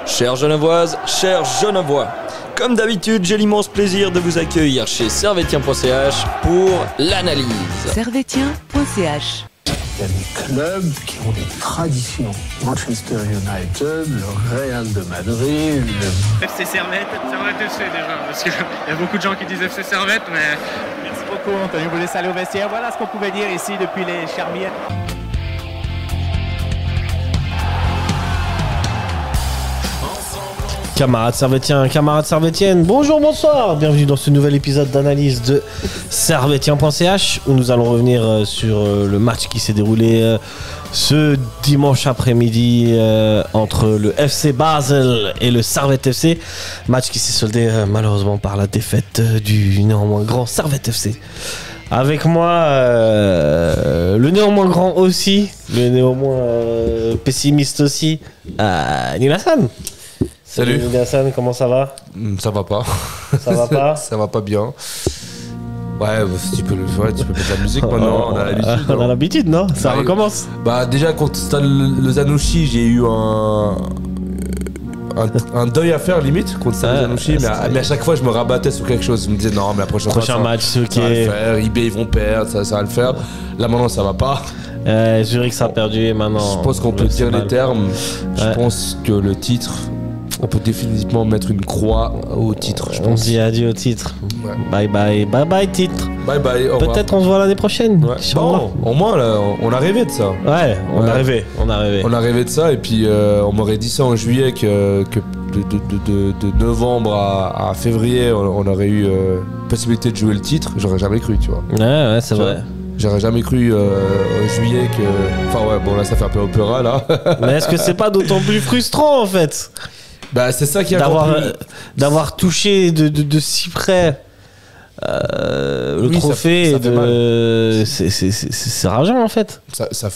Chères Genevoises, chers Genevois, comme d'habitude, j'ai l'immense plaisir de vous accueillir chez Servetien.ch pour l'analyse. Servetien.ch. Il y a des clubs qui ont des traditions. Manchester United, le Real de Madrid, le... FC Servette FC déjà, parce qu'il y a beaucoup de gens qui disent FC Servette, mais... Merci beaucoup Anthony, vous laissez aller au vestiaire. Voilà ce qu'on pouvait dire ici depuis les Charmières. Camarades Servétiens, camarades Servétiennes, bonjour, bonsoir, bienvenue dans ce nouvel épisode d'analyse de Servetien.ch où nous allons revenir sur le match qui s'est déroulé ce dimanche après-midi entre le FC Basel et le Servette FC. Match qui s'est soldé malheureusement par la défaite du néanmoins grand Servette FC. Avec moi, le néanmoins grand aussi, le néanmoins pessimiste aussi, Nilassan. Salut Hassan, comment ça va? Ça va pas. Ça va pas? Ça va pas bien. Ouais, tu peux mettre la musique maintenant, on a l'habitude. On a l'habitude, non? Ça recommence. Bah déjà contre Stade Lozanouchi, j'ai eu un deuil à faire limite contre Stade Lozanouchi, mais à chaque fois je me rabattais sur quelque chose. Je me disais non, mais la prochain match, c'est ok. Ça va le faire, IB ils vont perdre, ça va le faire. Là maintenant ça va pas. Zurich ça a perdu et maintenant. Je pense qu'on peut dire les termes. Je pense que le titre... On peut définitivement mettre une croix au titre, je pense. On dit adieu au titre. Ouais. Bye bye, bye bye titre. Bye bye, au revoir. Peut-être on se voit l'année prochaine. Ouais. Bon, au moins là, on a rêvé de ça. Ouais, on a rêvé. On a rêvé de ça et puis on m'aurait dit ça en juillet que de novembre à février on aurait eu possibilité de jouer le titre. J'aurais jamais cru, tu vois. Ouais, c'est vrai. J'aurais jamais cru en juillet que... Enfin ouais, bon là ça fait un peu opéra là. Mais est-ce que c'est pas d'autant plus frustrant en fait? Bah c'est ça qui a d'avoir touché de si près le trophée. C'est rageant en fait. Ça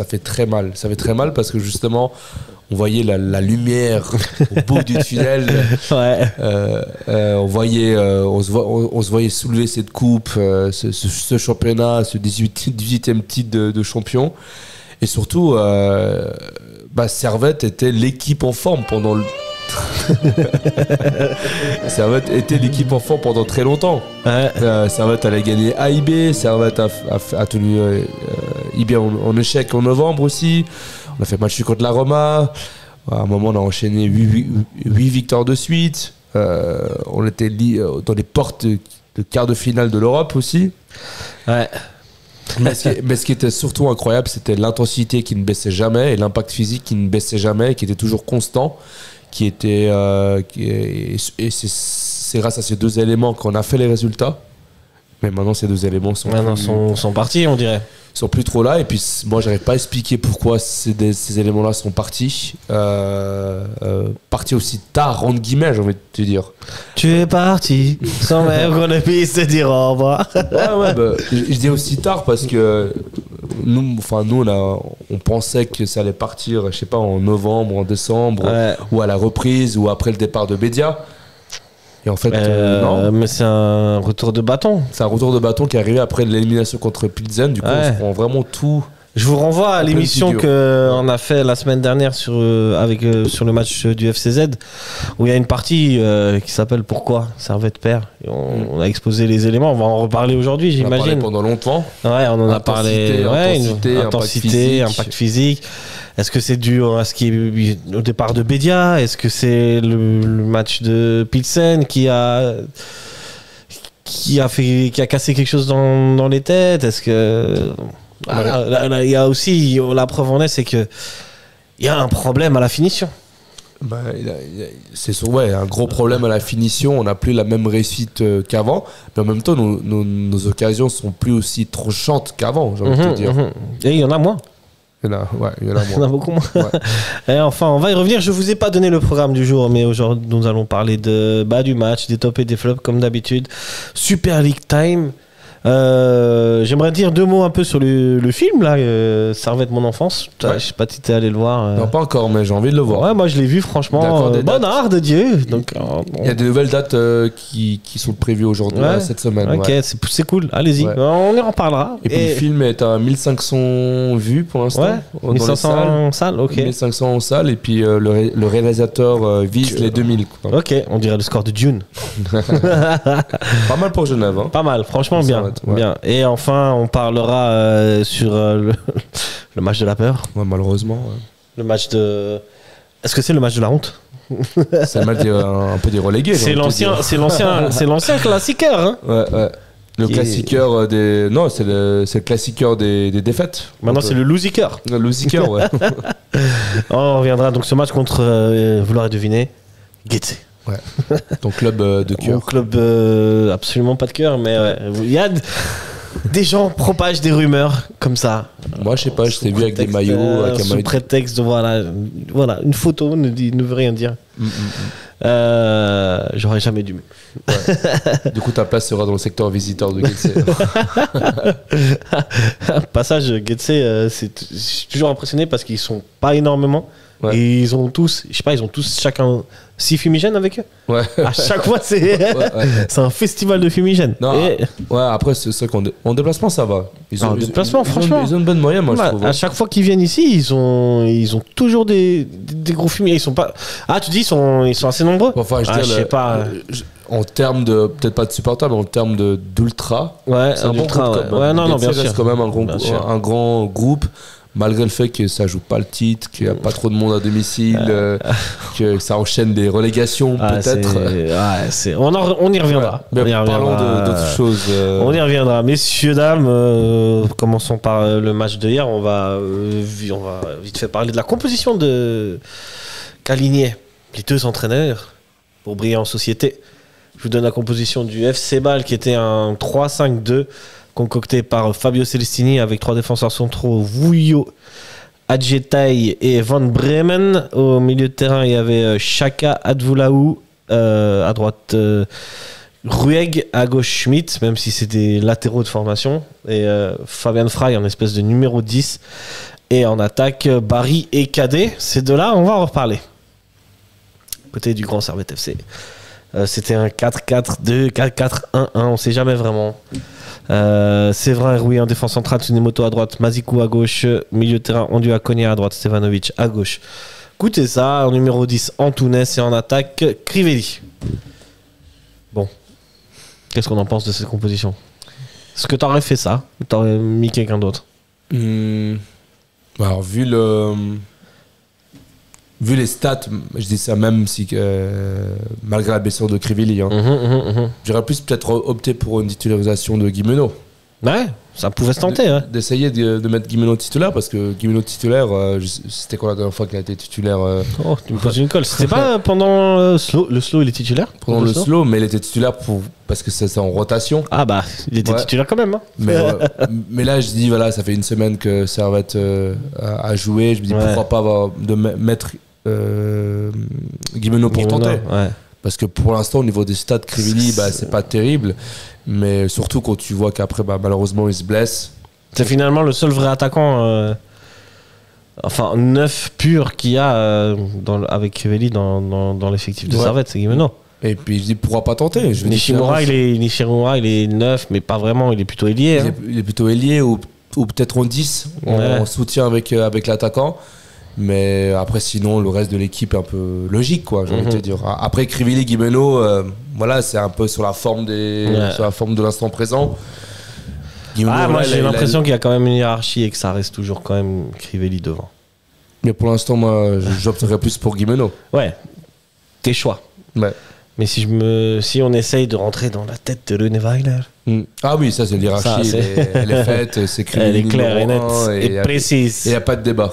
fait très mal. Ça fait très mal parce que justement on voyait la lumière au bout du tunnel. Ouais. On se voyait soulever cette coupe, ce championnat, ce 18e titre de champion. Et surtout, Servette était l'équipe en forme pendant le... Servette était l'équipe en forme pendant très longtemps. Ouais. Servette allait gagner AIB, Servette a tenu IB en échec en novembre aussi. On a fait match contre la Roma. À un moment, on a enchaîné 8 victoires de suite. On était dans les portes de quart de finale de l'Europe aussi. Ouais. Mais ce qui était surtout incroyable, c'était l'intensité qui ne baissait jamais et l'impact physique qui ne baissait jamais, qui était toujours constant. Et c'est grâce à ces deux éléments qu'on a fait les résultats. Mais maintenant, ces deux éléments sont partis, on dirait. Sont plus trop là. Et puis, moi, j'arrive pas à expliquer pourquoi ces éléments-là sont partis. Partis aussi tard, entre guillemets, j'ai envie de te dire. Tu es parti sans même qu'on ait pu se dire au revoir. Je dis aussi tard parce que nous on pensait que ça allait partir, je sais pas, en novembre, en décembre, ou à la reprise, ou après le départ de Bédia. Et en fait, non. Mais c'est un retour de bâton. C'est un retour de bâton qui est arrivé après l'élimination contre Pilsen. Du coup, on se prend vraiment tout. Je vous renvoie à l'émission qu'on a fait la semaine dernière sur le match du FCZ, où il y a une partie qui s'appelle Pourquoi Servette perd. Et on a exposé les éléments. On va en reparler aujourd'hui, j'imagine. On en a parlé pendant longtemps. Ouais, on en a parlé. Intensité, impact physique. Est-ce que c'est dû à ce qui est au départ de Bédia? Est-ce que c'est le match de Pilsen qui a cassé quelque chose dans les têtes? Est-ce que... Là, il y a aussi, la preuve en est, c'est que il y a un problème à la finition. C'est un gros problème à la finition. On n'a plus la même réussite qu'avant, mais en même temps, nos occasions sont plus aussi tranchantes qu'avant, j'ai envie de te dire. Et il y en a moins. Il y en a beaucoup moins. Ouais. Et enfin, on va y revenir. Je vous ai pas donné le programme du jour, mais aujourd'hui, nous allons parler du match, des tops et des flops, comme d'habitude. Super League Time. J'aimerais dire 2 mots un peu sur le film là, Servette mon enfance. Je sais pas si t'es allé le voir. Non, pas encore, mais j'ai envie de le voir. Ouais, moi je l'ai vu franchement. D'accord, des Bon dates. art de Dieu. Donc, Il y a de nouvelles dates qui sont prévues aujourd'hui, Ouais. cette semaine. ok, ouais. c'est cool. Allez-y, Ouais. on y en reparlera. Et puis le film est à 1500 vues pour l'instant. Ouais, dans les 1500 salles, ok. 1500 en salle, et puis le réalisateur vise les 2000. Quoi. Ok, on dirait le score de Dune. Pas mal pour Genève. Hein. Pas mal, franchement bien, Servette, ouais. bien. Et enfin, on parlera sur le match de la peur, Ouais, malheureusement. Ouais. le match de. Est-ce que c'est le match de la honte? C'est mal un peu des relégués. j'ai C'est envie de te l'ancien, dire. c'est l'ancien classiqueur. Hein. Ouais, ouais. Le Qui est- classiqueur des. Non, c'est le classiqueur des défaites. Maintenant, c'est le losiqueur. Le losiqueur, ouais. On reviendra donc ce match contre, vous l'aurez deviné, Getse. Ton club de Mon cœur. club absolument pas de cœur, mais ouais. Il y a des gens propagent des rumeurs comme ça. Moi, je sais pas, je t'ai vu avec des Prétexte, maillots. Avec un sous maillot. prétexte de voilà, une photo ne veut rien dire. J'aurais jamais dû. Du coup, ta place sera dans le secteur visiteur de Getse. Passage Getse, je suis toujours impressionné parce qu'ils sont pas énormément. Ouais. Et ils ont tous, je sais pas, ils ont tous chacun 6 fumigènes avec eux. Ouais. À chaque fois, c'est Ouais. c'est un festival de fumigènes. Non, Et ouais, après, c'est ça en déplacement, ça va. En déplacement, franchement. Ils ont une bonne moyenne, moi, je ouais, trouve. à chaque fois qu'ils viennent ici, ils ont toujours des gros fumiers. Ils sont pas. Ah, tu dis, ils sont assez nombreux. Enfin, Ah, je sais pas. En termes de, peut-être pas de supporters, mais en termes d'ultra, Ouais, c'est un bon ultra, groupe. ouais. quand même. Ouais, non, Getse bien reste sûr. quand même Bien sûr. un grand groupe, malgré le fait que ça joue pas le titre, qu'il n'y a pas trop de monde à domicile, que ça enchaîne des relégations, Ah, peut-être. on y reviendra. Mais On y parlons reviendra. d'autres choses. On y reviendra. Messieurs, dames, commençons par le match de hier. On va vite fait parler de la composition qu'alignaient les 2 entraîneurs pour briller en société. Je vous donne la composition du FC Bâle qui était un 3-5-2 concocté par Fabio Celestini avec 3 défenseurs centraux, Vuyo, Adjetai et Van Bremen. Au milieu de terrain, il y avait Chaka, Advoulaou, à droite Rueg, à gauche Schmidt, même si c'est des latéraux de formation, et Fabian Frey en espèce de numéro 10. Et en attaque, Barry et Cadet. Ces deux-là, on va en reparler. Côté du Grand Servette FC. C'était un 4-4-2, 4-4-1-1, on sait jamais vraiment. Séverin et Rouy en défense centrale, Tsunemoto à droite, Mazikou à gauche, milieu de terrain, Ondu Konya à droite, Stevanovic à gauche. Écoutez ça, en numéro 10, Antunes et en attaque, Crivelli. Bon, qu'est-ce qu'on en pense de cette composition? Est-ce que t'aurais fait ça ou t'aurais mis quelqu'un d'autre? Alors, vu les stats, je dis ça même si malgré la blessure de Crivelli, hein, j'aurais plus peut-être opté pour une titularisation de Guimeno. Ouais, ça pouvait se tenter. Hein. D'essayer de mettre Guimeno titulaire, parce que Guimeno titulaire, c'était quoi la dernière fois qu'il a été titulaire Oh, tu me poses une colle. C'était pas pendant le slow, il est titulaire? pendant le slow, mais il était titulaire parce que c'est en rotation. Ah bah, il était Ouais. titulaire quand même. Hein. Mais là, je dis, voilà, ça fait une semaine que Servette a joué. Je me dis, Ouais. pourquoi pas mettre Guimeno pour tenter. Ouais. Parce que pour l'instant, au niveau des stats, Crivelli, c'est pas terrible. Mais surtout quand tu vois qu'après, malheureusement, il se blesse. C'est finalement le seul vrai attaquant, enfin neuf pur qu'il y a avec Crivelli dans l'effectif de Ouais. Servette, c'est Guimeno. Et puis je dis, pourquoi pas tenter? Je veux dire, Nishimura, il est neuf, mais pas vraiment, il est plutôt ailier. Hein. il est plutôt ailier ou peut-être en 10, Ouais. en soutien avec l'attaquant. Mais après, sinon, le reste de l'équipe est un peu logique, quoi, j'ai envie de te dire. Après, Crivelli, Guimeno, voilà, c'est un peu sur la forme sur la forme de l'instant présent. Guimeno, Moi là, j'ai l'impression qu'il y a quand même une hiérarchie et que ça reste toujours quand même Crivelli devant. Mais pour l'instant, moi, j'opterais plus pour Guimeno. Ouais, tes choix. Ouais. Mais si on essaye de rentrer dans la tête de Runeweiler, Ah oui, ça, c'est l'hiérarchie. Ça, Elle est faite, c'est elle est Crivelli claire et numéro un, nette et précise. Et il n'y a pas de débat.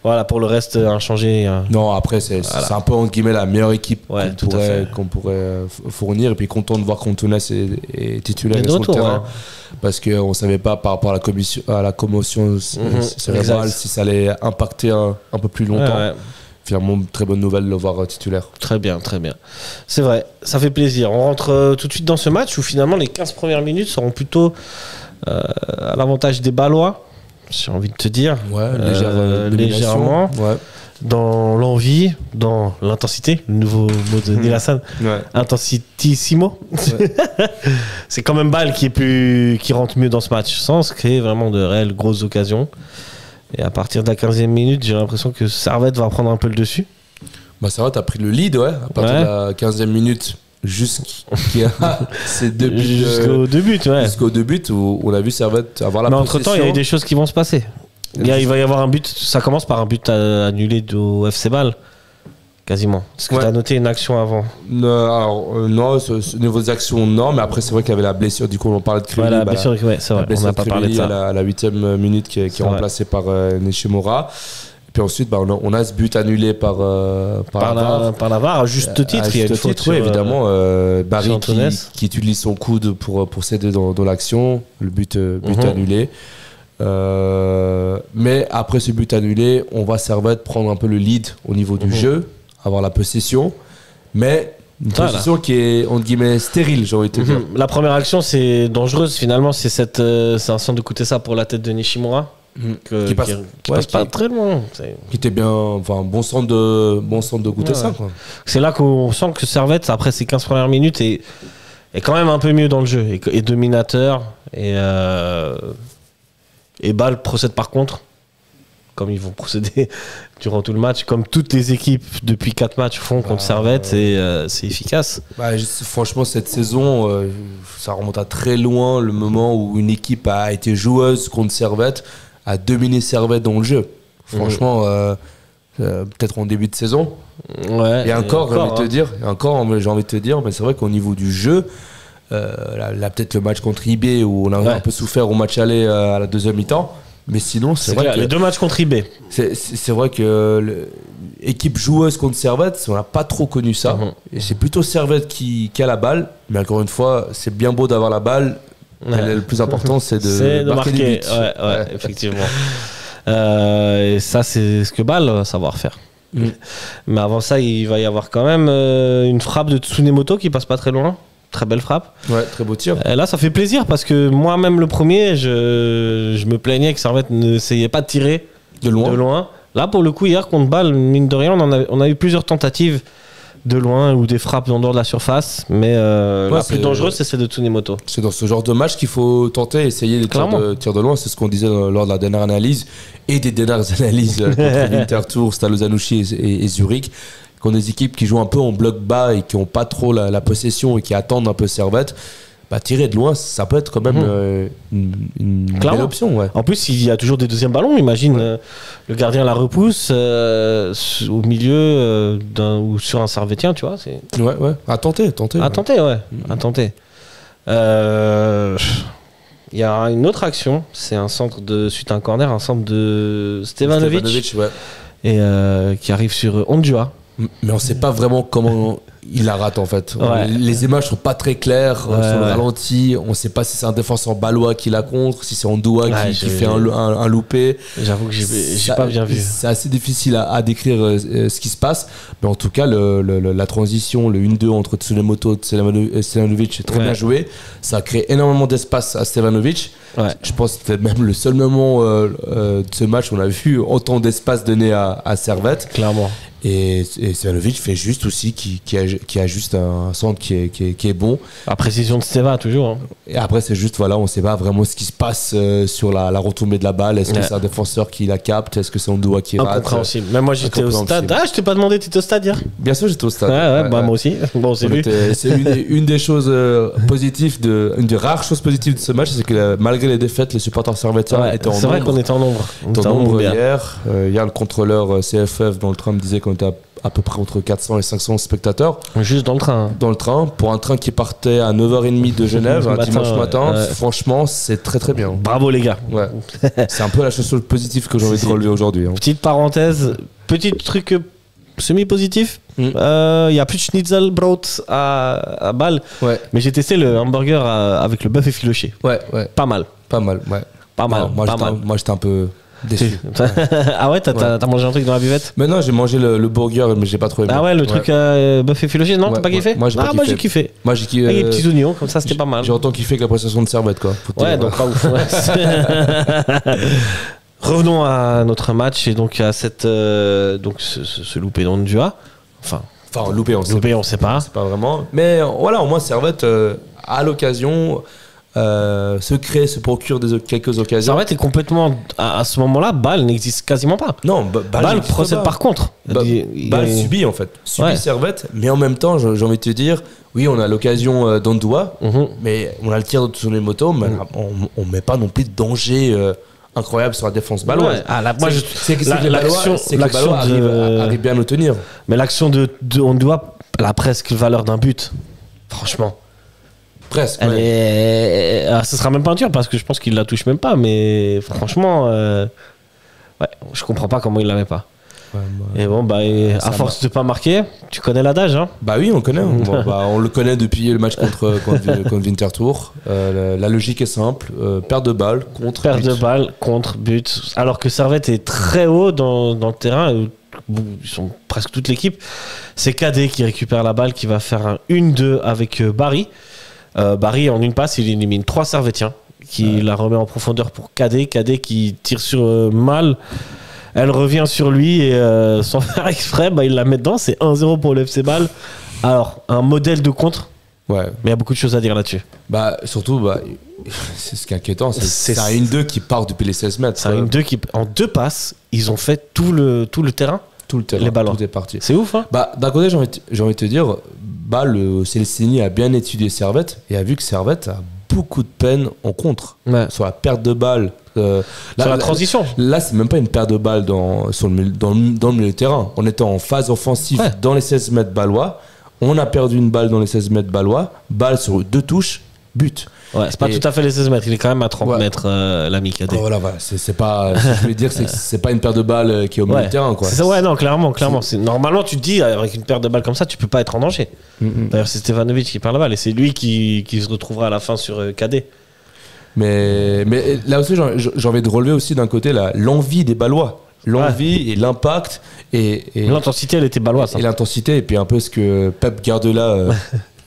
Voilà, pour le reste, inchangé. Non, après, c'est un peu, entre guillemets, la meilleure équipe Ouais, tout à fait. qu'on pourrait fournir. Et puis, content de voir qu'Antunes est titulaire Il est de sur le retour, terrain. ouais. Parce qu'on ne savait pas par rapport à la commotion cérébrale exact. si ça allait impacter un peu plus longtemps. Ouais. finalement, très bonne nouvelle de le voir titulaire. Très bien, très bien. C'est vrai, ça fait plaisir. On rentre tout de suite dans ce match où finalement les 15 premières minutes seront plutôt à l'avantage des Ballois, j'ai envie de te dire. Ouais, légèrement. Ouais. Dans l'envie, dans l'intensité, le nouveau mot de Neil Hassan, intensitissimo. Ouais. C'est quand même Bâle qui rentre mieux dans ce match, sans se créer vraiment de réelles grosses occasions. Et à partir de la 15e minute, j'ai l'impression que Servette va prendre un peu le dessus. Bah Servette a pris le lead, ouais, à partir de la 15e minute jusqu'à ces deux buts. Jusqu'au deux buts, ouais. Jusqu'au deux buts où on a vu Servette avoir la possession. Mais entre-temps, il y a eu des choses qui vont se passer. Il va y avoir un but, ça commence par un but annulé au FC Bâle, quasiment. Est-ce que tu as noté une action avant? Non, au niveau des actions, non, mais après, c'est vrai qu'il y avait la blessure, du coup, on parlait de Kruli. La blessure, c'est vrai, on n'a pas parlé de ça. À la 8e minute qui est remplacée par Nishimura. Et puis ensuite, on a ce but annulé par la VAR, à juste titre. Il y a une faute, oui, évidemment. Barry qui utilise son coude pour s'aider dans l'action, le but annulé. Mais après ce but annulé, on va Servette prendre un peu le lead au niveau du jeu, avoir la possession, mais une possession qui est entre guillemets stérile, j'ai envie de te dire. La première action, c'est dangereuse finalement, c'est un centre de Kutesa pour la tête de Nishimura qui passe pas très loin. Qui était bien, enfin bon centre de Kutesa. Ouais. C'est là qu'on sent que Servette, après ces 15 premières minutes, est quand même un peu mieux dans le jeu, est dominateur et Bâle procède par contre, comme ils vont procéder durant tout le match, comme toutes les équipes depuis 4 matchs font contre Servette, c'est efficace. Franchement, cette saison, ça remonte à très loin, le moment où une équipe a été joueuse contre Servette, a dominé Servette dans le jeu. Franchement, peut-être en début de saison. Ouais, et encore, j'ai envie de te dire, mais c'est vrai qu'au niveau du jeu, là peut-être le match contre IB où on a un peu souffert au match aller à la deuxième mi-temps, mais sinon c'est vrai que les deux matchs contre IB, c'est vrai que l'équipe joueuse contre Servette, on n'a pas trop connu ça, et c'est plutôt Servette qui a la balle, mais encore une fois c'est bien beau d'avoir la balle, le plus important c'est de marquer des buts. Ouais, effectivement. Et ça c'est ce que Bâle va savoir faire. Mais avant ça il va y avoir quand même une frappe de Tsunemoto qui passe pas très loin. Très belle frappe. Ouais, très beau tir. Là, ça fait plaisir parce que moi-même, le premier, je me plaignais que Servette n'essayait pas de tirer de loin. Là, pour le coup, hier, contre Bâle, mine de rien, on a eu plusieurs tentatives de loin ou des frappes en dehors de la surface. Mais la plus dangereuse, c'est celle de Tsunemoto. C'est dans ce genre de match qu'il faut tenter, essayer les tirs de loin. C'est ce qu'on disait lors de la dernière analyse et des dernières analyses contre Winterthur, Stade Zanouchi et Zurich. Qu'on des équipes qui jouent un peu en bloc bas et qui n'ont pas trop la possession et qui attendent un peu Servette, tirer de loin, ça peut être quand même une belle option. Ouais. En plus, il y a toujours des deuxièmes ballons. Imagine, le gardien la repousse au milieu ou sur un Servettien, tu vois. Ouais. À tenter. À tenter. Il y a une autre action, c'est un centre suite à un corner, un centre de Stevanovic, et qui arrive sur Ondua. Mais on ne sait pas vraiment comment il la rate en fait. Les images sont pas très claires sur le ralenti. On ne sait pas si c'est un défenseur balois qui la contre, si c'est Ondua qui fait un loupé. J'avoue que j'ai pas bien vu. C'est assez difficile à décrire ce qui se passe. Mais en tout cas, la transition, le 1-2 entre Tsunemoto et Stevanovic est très bien joué. Ça a créé énormément d'espace à Stevanovic. Je pense que c'était même le seul moment de ce match où on a vu autant d'espace donné à Servette. Clairement. Et Stevanovic fait juste aussi qui a juste un centre qui est bon. La précision de Steva toujours. Hein. Et après c'est juste on ne sait pas vraiment ce qui se passe sur la retombée de la balle. Est-ce que c'est un défenseur qui la capte? Est-ce que c'est Ondua qui rate? Incompréhensible. Même moi j'étais au stade. Je t'ai pas demandé, tu étais au stade hier? Bien sûr j'étais au stade. Moi aussi. Bon c'est vu. C'est une des choses positives une des rares choses positives de ce match, c'est que malgré les défaites, les supporters servétiens étaient en nombre. C'est vrai qu'on était en nombre. On était en nombre hier. Hier le contrôleur CFF dans le train me disait qu'on était à peu près entre 400 et 500 spectateurs. Juste dans le train. Dans le train, pour un train qui partait à 9h30 de Genève, un dimanche matin, franchement, c'est très très bien. Bravo les gars. Ouais. C'est un peu la chose positive que j'ai envie de relever aujourd'hui. Petite parenthèse, petit truc semi-positif. Il y a plus de Schnitzelbrot à Bâle. Mais j'ai testé le hamburger avec le bœuf effiloché. Ouais. Pas mal. Pas mal. Moi j'étais un peu... Déçu. Ah ouais, t'as mangé un truc dans la buvette? Mais non, j'ai mangé le burger, mais j'ai pas trop aimé. Ah ouais, le truc bœuf effiloché, non? Ouais, T'as pas kiffé? moi, j'ai pas Moi kiffé. j'ai kiffé. Moi, j'ai kiffé. Avec les petits oignons, comme ça c'était pas mal. J'ai autant kiffé que la prestation de Servette, quoi. Ouais, donc pas ouf. Revenons à notre match et donc à cette donc ce loupé d'Ondua. Enfin, loupé, on sait pas. C'est pas vraiment. Mais voilà, au moins Servette à l'occasion se procure quelques occasions. Servette est complètement à ce moment-là, Bâle n'existe quasiment pas. Non, Bâle procède par contre. Bâle subit en fait. Subit Servette, mais en même temps, j'ai envie de te dire, oui, on a l'occasion d'Ondoa, mais on a le tir de Tsunemoto, mais on met pas non plus de danger incroyable sur la défense bâloise. Ouais. C'est que le Bâlois arrive bien à nous tenir. Mais l'action de Ondoa, elle a presque valeur d'un but. Franchement. Presque. Ce sera même pas un tir parce que je pense qu'il la touche même pas. Mais franchement, je comprends pas comment il la met pas. Et bon, à force de pas marquer, tu connais l'adage, hein? Bah oui, on connaît. On le connaît depuis le match contre Winterthur. La logique est simple, perte de balle contre but. Alors que Servette est très haut dans le terrain. Ils sont presque toute l'équipe. C'est Cadet qui récupère la balle, qui va faire un 1-2 avec Barry. Barry, en une passe, il élimine 3 Servettiens, qui la remet en profondeur pour Cadet. Cadet qui tire sur Mal. Elle revient sur lui et sans faire exprès, il la met dedans. C'est 1-0 pour le FC Bâle. Alors, un modèle de contre. Ouais. Mais il y a beaucoup de choses à dire là-dessus. Surtout, c'est ce qui est inquiétant. C'est un 1-2 qui part depuis les 16 mètres. C'est un 1-2 qui, en 2 passes, ils ont fait tout le terrain. Tout le terrain. Les ballons. Tout est parti. C'est ouf, hein? D'un côté, j'ai envie de te dire, Celestini a bien étudié Servette et a vu que Servette a beaucoup de peine en contre. Ouais. Sur la perte de balle. Sur la transition. Là, c'est même pas une perte de balle dans le milieu de terrain. On était en phase offensive dans les 16 mètres bâlois. On a perdu une balle dans les 16 mètres bâlois. Balle sur 2 touches, but. Ouais, c'est pas tout à fait les 16 mètres. Il est quand même à 30 mètres, l'ami Cadet. Voilà. C'est pas, je voulais dire, c'est pas une perte de balle qui est au milieu de terrain, quoi. C'est ça, non, clairement. Normalement, tu te dis, avec une perte de balle comme ça, tu peux pas être en danger. D'ailleurs, c'est Stevanovic qui perd la balle et c'est lui qui se retrouvera à la fin sur Cadet. Mais là aussi, j'ai envie de relever aussi d'un côté l'envie des Bâlois. L'envie et l'impact. Et l'intensité, elle était bâloise. Et l'intensité, et puis un peu ce que Pep Guardiola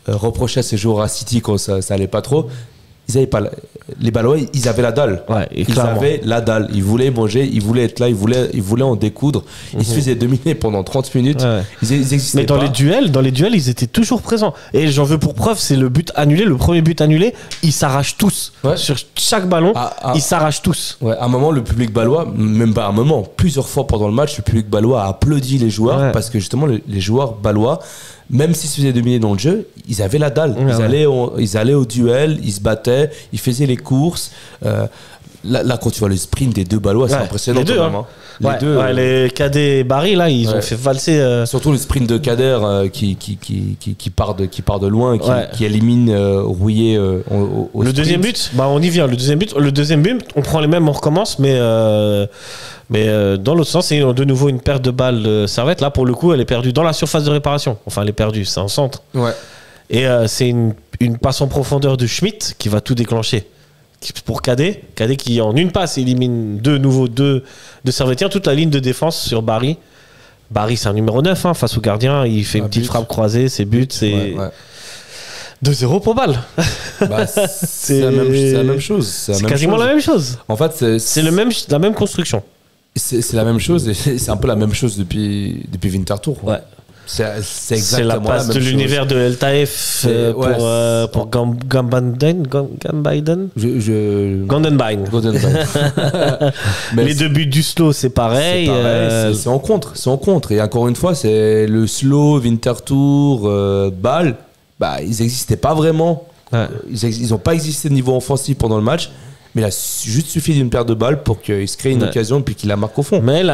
reprochait à ses joueurs à City quand ça allait pas trop. Ils avaient pas les Bâlois, ils avaient la dalle. Ils avaient la dalle. Ils voulaient manger, ils voulaient être là, ils voulaient en découdre. Ils se faisaient dominer pendant 30 minutes. Ils existaient mais dans les duels, ils étaient toujours présents. Et j'en veux pour preuve, c'est le but annulé, le premier but annulé, ils s'arrachent tous. Sur chaque ballon, ils s'arrachent tous. À un moment, le public bâlois, même pas un moment, plusieurs fois pendant le match, le public bâlois a applaudi les joueurs parce que justement, les joueurs bâlois, même s'ils se faisaient dominer dans le jeu, ils avaient la dalle. Ils allaient au duel, ils se battaient, ils faisaient les courses. Là, quand tu vois le sprint des 2 Bâlois, c'est impressionnant. Les Cadet et Barry, là, ils ont fait valser. Surtout le sprint de Kader qui part de loin, qui élimine Rouillé au le deuxième but, on y vient. Le deuxième but, on prend les mêmes, on recommence, mais dans l'autre sens, c'est de nouveau une perte de balle de Servette. Là, pour le coup, elle est perdue dans la surface de réparation. Enfin, elle est perdue, c'est un centre. Et c'est une passe en profondeur de Schmitt qui va tout déclencher. Pour Cadet qui en une passe élimine deux Servettiens, toute la ligne de défense sur Barry. Barry, c'est un numéro 9 face au gardien. Il fait une petite frappe croisée, c'est but, c'est 2-0 pour Bâle. C'est la même chose. C'est quasiment la même chose. En fait, c'est la même construction. C'est la même chose et c'est un peu la même chose depuis Winterthur. C'est exactement la passe de l'univers de LTF pour Gambaiden. Les 2 buts du slow, c'est pareil. C'est en contre. Et encore une fois, c'est le slow, Winterthur, Bâle. Ils n'existaient pas vraiment. Ils n'ont pas existé de niveau offensif pendant le match. Mais il a juste suffi d'une perte de balle pour qu'il se crée une occasion puis qu'il la marque au fond. Mais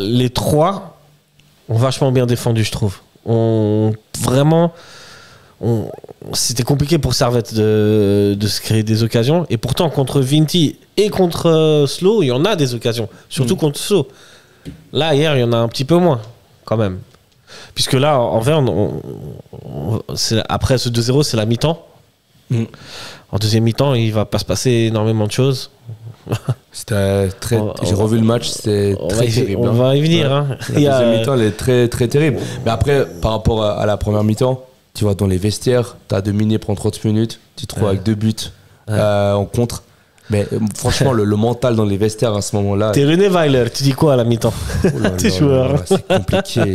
les 3 ont vachement bien défendu, je trouve. C'était compliqué pour Servette de se créer des occasions. Et pourtant, contre Vinti et contre Slow, il y en a des occasions. Surtout contre Slow. Là, hier, il y en a un petit peu moins, quand même. Puisque là, envers, après ce 2-0, c'est la mi-temps. En deuxième mi-temps, il va pas se passer énormément de choses. C'était très. J'ai revu le match, c'était très terrible. On va y venir. Hein. La deuxième mi-temps, elle est très, très terrible. Mais après, par rapport à la première mi-temps, tu vois, dans les vestiaires, t'as dominé pendant 30 minutes, tu te trouves avec 2 buts en contre. Mais franchement, le mental dans les vestiaires à ce moment-là. T'es René Weiler, tu dis quoi à la mi-temps? T'es joueur.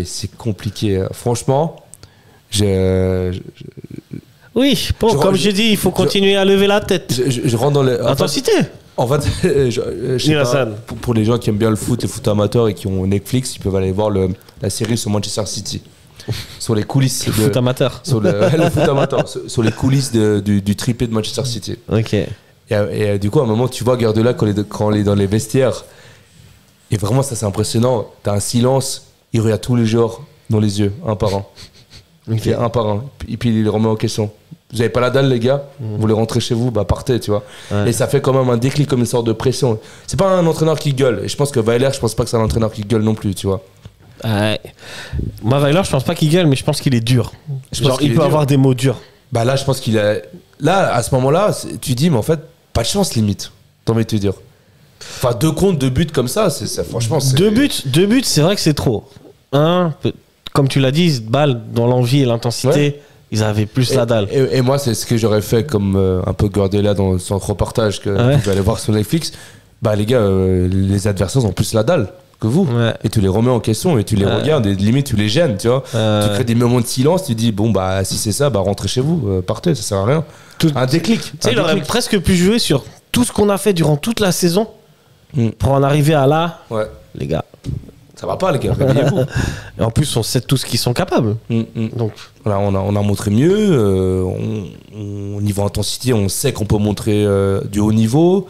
C'est compliqué. Franchement, oui, bon, comme j'ai dit, il faut continuer à lever la tête. Je rentre dans les. Intensité. En fait, je sais pas, pour les gens qui aiment bien le foot amateur et qui ont Netflix, ils peuvent aller voir la série sur Manchester City. Sur les coulisses. Le foot amateur. Sur le foot amateur. Sur les coulisses du triplé de Manchester City. Ok. Et du coup, à un moment, tu vois Guardiola quand il est dans les vestiaires. Et vraiment, ça, c'est impressionnant. T'as un silence. Il regarde tous les joueurs dans les yeux, un par un. Okay. Un par un. Et puis, il les remet en question. Vous avez pas la dalle, les gars? Vous voulez rentrer chez vous? Bah, partez, tu vois. Ouais. Et ça fait quand même un déclic, comme une sorte de pression. C'est pas un entraîneur qui gueule. Et je pense que Weiler, je pense pas que c'est un entraîneur qui gueule non plus, tu vois. Moi, Weiler, je pense pas qu'il gueule, mais je pense qu'il est dur. Il peut avoir des mots durs. Bah là, je pense qu'il a. Là, à ce moment-là, tu dis, mais en fait, pas de chance limite. T'as envie de te dire. Enfin, 2 comptes, 2 buts comme ça, franchement. 2 buts, c'est vrai que c'est trop. Comme tu l'as dit, balle dans l'envie et l'intensité, ils avaient plus la dalle. Et moi, c'est ce que j'aurais fait comme un peu Guardiola dans son reportage que vous allez voir sur Netflix. Bah les gars, les adversaires ont plus la dalle que vous. Ouais. Et tu les remets en question et tu les regardes et limite tu les gênes, tu vois. Tu crées des moments de silence, tu dis bon bah si c'est ça, bah rentrez chez vous, partez, ça sert à rien. Un déclic. Tu sais, il aurait presque pu jouer sur tout ce qu'on a fait durant toute la saison pour en arriver à là. Ouais. Les gars. Ça va pas les gars, réveillez-vous. Et en plus on sait tout ce qu'ils sont capables. Donc voilà, on a montré mieux, au niveau intensité, on sait qu'on peut montrer du haut niveau.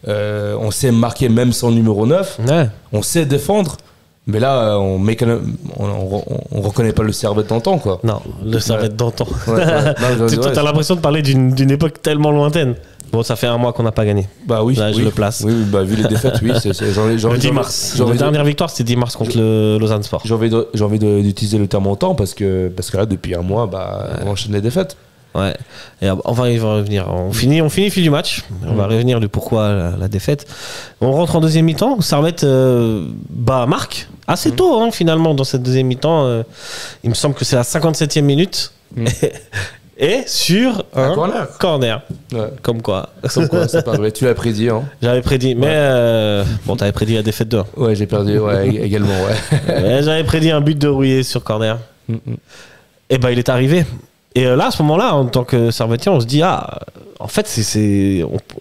On sait marquer même sans numéro 9. On sait défendre. Mais là, on reconnaît pas le Servette d'antan, quoi. Non, le Servette d'antan. T'as l'impression de parler d'une époque tellement lointaine. Bon, ça fait 1 mois qu'on n'a pas gagné. Bah oui, là, je le place. Oui, bah vu les défaites, oui. Le 10 mars. La dernière victoire, c'était 10 mars contre le Lausanne Sport. J'ai envie d'utiliser le terme antan parce que là, depuis 1 mois, on enchaîne les défaites. Ouais, et on va y revenir. On finit le fil du match. On va revenir du pourquoi la défaite. On rentre en deuxième mi-temps. Servette marque assez tôt finalement dans cette deuxième mi-temps. Il me semble que c'est la 57e minute. Et sur un corner. Ouais. Comme quoi, c'est pas vrai. Tu l'as prédit. Hein. J'avais prédit, mais t'avais prédit la défaite 2. Ouais, j'ai perdu également. Ouais. J'avais prédit un but de Rouillé sur corner. Et il est arrivé. Et là, à ce moment-là, en tant que Servetien, on se dit en fait,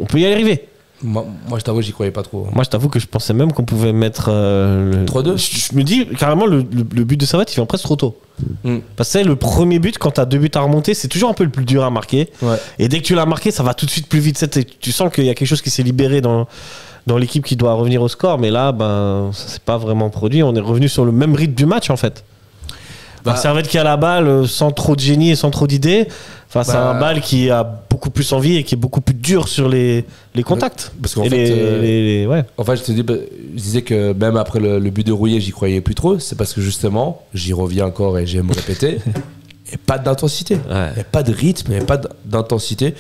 on peut y arriver. Moi, je t'avoue, j'y croyais pas trop. Moi, je t'avoue que je pensais même qu'on pouvait mettre 3-2. Je me dis carrément le but de Servette, il vient presque trop tôt. Parce que le premier but, quand t'as 2 buts à remonter, c'est toujours un peu le plus dur à marquer. Ouais. Et dès que tu l'as marqué, ça va tout de suite plus vite. Tu sens qu'il y a quelque chose qui s'est libéré dans l'équipe qui doit revenir au score. Mais là, ça s'est pas vraiment produit. On est revenu sur le même rythme du match, en fait. Servette qui a la balle sans trop de génie et sans trop d'idées face à un balle qui a beaucoup plus envie et qui est beaucoup plus dur sur les contacts. Parce qu'en fait, en fait, je disais que même après le but de Rouillé, j'y croyais plus trop. C'est parce que justement, j'y reviens encore et j'aime me répéter, il n'y a pas d'intensité. Il n'y a pas de rythme, il n'y a pas d'intensité.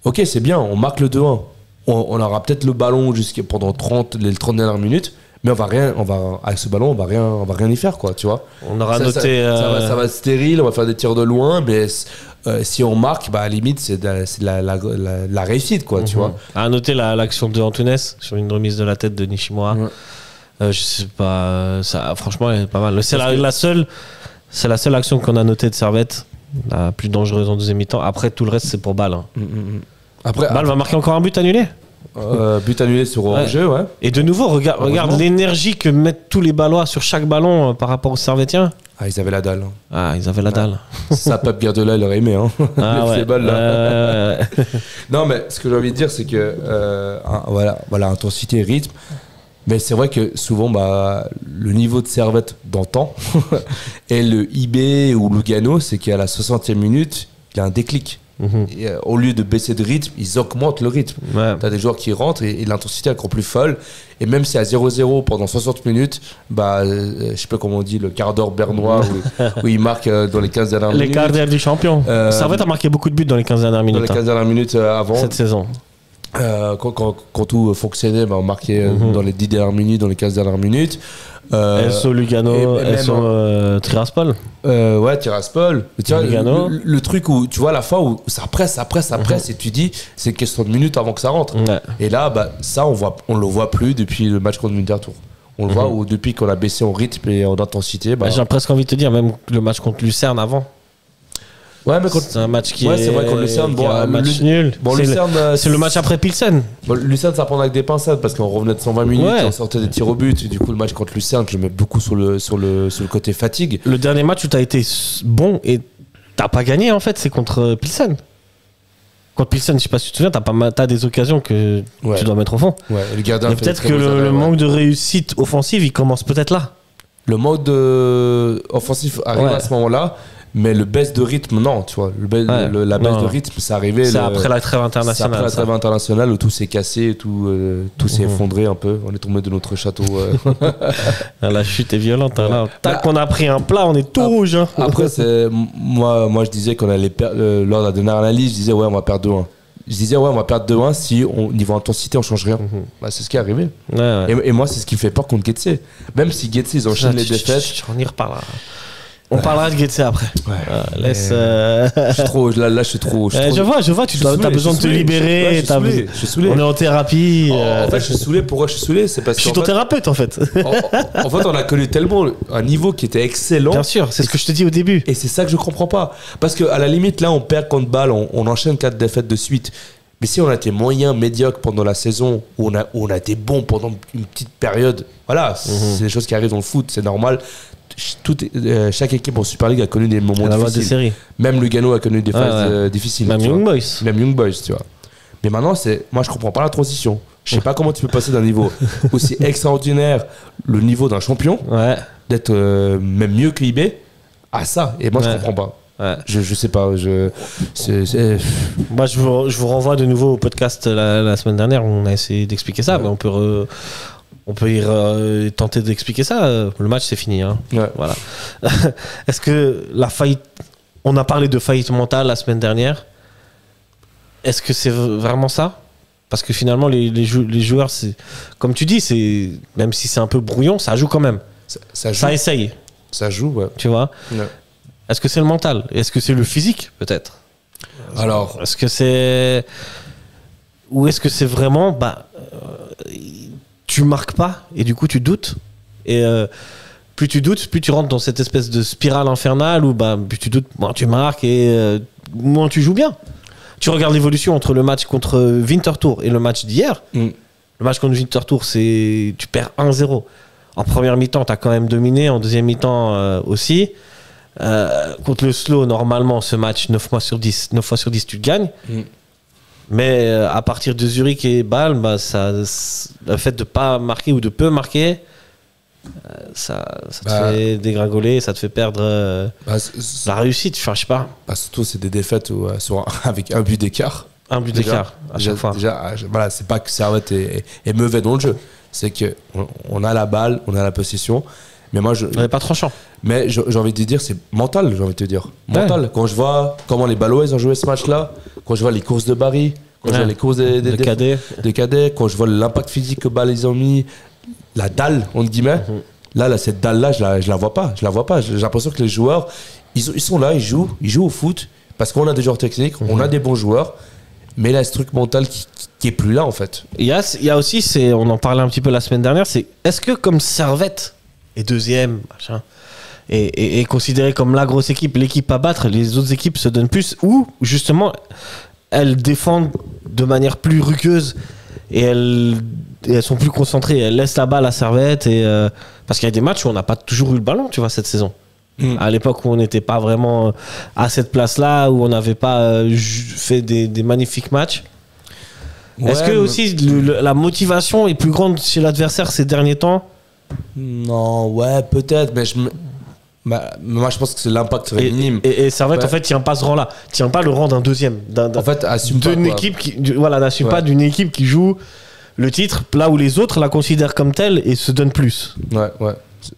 Ok, c'est bien, on marque le 2-1. On aura peut-être le ballon pendant les 30 dernières minutes. Mais avec ce ballon, on va rien y faire, quoi, tu vois. On aura noté. Ça va être stérile, on va faire des tirs de loin, mais si on marque, à la limite, c'est la réussite, quoi, tu vois. À noter l'action de Antunes sur une remise de la tête de Nishimura. Je sais pas, ça, franchement, elle est pas mal. C'est la seule action qu'on a notée de Servette, la plus dangereuse en deuxième mi-temps. Après, tout le reste, c'est pour Bâle. Bâle va marquer encore un but annulé. But annulé sur hors-jeu, ouais. Et de nouveau, regarde l'énergie que mettent tous les Ballois sur chaque ballon par rapport aux Servétiens. Ils avaient la dalle. Ils avaient la dalle. Ça, Pep Guardiola, il aurait aimé, ces balles là. Non, mais ce que j'ai envie de dire, c'est que voilà, intensité, rythme. Mais c'est vrai que souvent, le niveau de Servette d'antan et le IB ou Lugano, c'est qu'à la 60e minute, il y a un déclic. Et, au lieu de baisser de rythme, ils augmentent le rythme. T'as des joueurs qui rentrent et l'intensité est encore plus folle. Et même si à 0-0 pendant 60 minutes, je sais pas comment on dit, le quart d'heure bernois où ils marquent dans les 15 dernières minutes. Les quarts d'heure du champion. Servette a marqué beaucoup de buts dans les 15 dernières minutes. Dans les 15 dernières minutes avant. Cette saison. Quand tout fonctionnait, on marquait dans les 10 dernières minutes, dans les 15 dernières minutes. SO Lugano, SO Tiraspol. Ouais, Tiraspol. Tu vois, Lugano. le truc où tu vois à la fin où ça presse et tu dis c'est une question de minutes avant que ça rentre. Ouais. Et là, ça on le voit plus depuis le match contre Winterthur. On le voit où depuis qu'on a baissé en rythme et en intensité. J'ai presque envie de te dire, même le match contre Lucerne avant. Ouais, mais c'est un match qui c'est vrai contre Lucerne. Un match nul. Bon, c'est le match après Pilsen. Bon, Lucerne, ça prend avec des pincettes parce qu'on revenait de 120 minutes, on sortait des tirs au but. Et du coup, le match contre Lucerne, je le mets beaucoup sur le côté fatigue. Le dernier match où t'as été bon et t'as pas gagné en fait, c'est contre Pilsen. Contre Pilsen, je sais pas si tu te souviens, t'as des occasions que tu dois mettre au fond. Ouais, le gardien. Et peut-être que le manque de réussite offensive, il commence peut-être là. Le manque offensif arrive à ce moment-là. Mais le baisse de rythme, non, tu vois. La baisse de rythme, c'est arrivé. C'est après la trêve internationale. C'est après la trêve internationale où tout s'est cassé et tout s'est effondré un peu. On est tombé de notre château. La chute est violente. Hein, là. On a pris un plat, on est tout rouge. Hein. Après, moi, je disais qu'on allait perdre. Lors de la dernière analyse, je disais, on va perdre 2-1. Je disais, on va perdre 2-1 si, niveau intensité, on change rien. C'est ce qui est arrivé. Et moi, c'est ce qui me fait peur contre Getse. Même si Getse, ils enchaînent les défaites. On y reparlera. On parlera de Getse après. Laisse. Je suis trop. Là, je suis trop. Je vois. Tu as besoin de te libérer. Je suis saoulé. On est en thérapie. En fait, je suis saulé. Pourquoi je suis saoulé? C'est parce que. Je suis ton thérapeute en fait. En fait, on a connu tellement un niveau qui était excellent. Bien sûr, c'est ce que je te dis au début. Et c'est ça que je comprends pas. Parce qu'à la limite, là, on perd contre Bâle, on enchaîne 4 défaites de suite. Mais si on a été moyen, médiocre pendant la saison, où on a été bon pendant une petite période, voilà, c'est des choses qui arrivent dans le foot, c'est normal. Chaque équipe en Super League a connu des moments difficiles. Même Lugano a connu des phases difficiles. Même Young Boys, tu vois. Mais maintenant, moi, je comprends pas la transition. Je sais pas comment tu peux passer d'un niveau aussi extraordinaire, le niveau d'un champion, d'être même mieux que IB, à ça. Et moi, je comprends pas. Je sais pas. Moi, je vous renvoie de nouveau au podcast la semaine dernière où on a essayé d'expliquer ça, mais on peut y tenter d'expliquer ça. Le match, c'est fini. Hein. Voilà. Est-ce que la faillite... On a parlé de faillite mentale la semaine dernière. Est-ce que c'est vraiment ça? Parce que finalement, les joueurs, comme tu dis, même si c'est un peu brouillon, ça joue quand même. Ça joue. Ça essaye. Ça joue, ouais. Tu vois? Est-ce que c'est le mental? Est-ce que c'est le physique, peut-être? Alors... Est-ce que c'est... Ou est-ce que c'est vraiment... tu marques pas et du coup tu doutes et plus tu doutes, plus tu rentres dans cette espèce de spirale infernale où plus tu doutes, moins tu marques et moins tu joues bien. Tu regardes l'évolution entre le match contre Winterthur et le match d'hier. Le match contre Winterthur, tu perds 1-0 en première mi-temps, tu as quand même dominé, en deuxième mi-temps aussi. Contre le Slow, normalement ce match 9 fois sur 10 tu gagnes. Mais à partir de Zurich et Bâle, le fait de pas marquer ou de peu marquer, ça te fait dégringoler, ça te fait perdre la réussite. Enfin, je sais pas. Surtout, c'est des défaites avec un but d'écart. Un but d'écart à chaque fois. Voilà, c'est pas que Servette est mauvais dans le jeu. C'est qu'on a la balle, on a la possession. Mais moi, on n'est pas tranchant. Mais j'ai envie de te dire, c'est mental, j'ai envie de te dire. Mental. Quand je vois comment les Balois ont joué ce match-là, quand je vois les courses de Barry, quand je vois les courses des cadets, quand je vois l'impact physique que Bâle ils ont mis, la dalle, entre guillemets, là, cette dalle-là, je la vois pas. J'ai l'impression que les joueurs, ils sont là, ils jouent au foot, parce qu'on a des joueurs techniques, on a des bons joueurs, mais là, ce truc mental qui est plus là, en fait. Il y a aussi, on en parlait un petit peu la semaine dernière, c'est est-ce que comme Servette est deuxième, machin, et considéré comme la grosse équipe, l'équipe à battre, les autres équipes se donnent plus, ou justement elles défendent de manière plus rugueuse et elles sont plus concentrées, elles laissent la balle à Servette parce qu'il y a des matchs où on n'a pas toujours eu le ballon, tu vois, cette saison. À l'époque où on n'était pas vraiment à cette place-là, où on n'avait pas fait des magnifiques matchs. Est-ce que aussi la motivation est plus grande chez l'adversaire ces derniers temps? Non, ouais, peut-être, mais moi je pense que c'est l'impact serait minime. Et Servette en fait tient pas ce rang là, tient pas le rang d'un deuxième, en fait assume d'une équipe n'assume pas d'une équipe qui joue le titre là où les autres la considèrent comme telle et se donnent plus. Ouais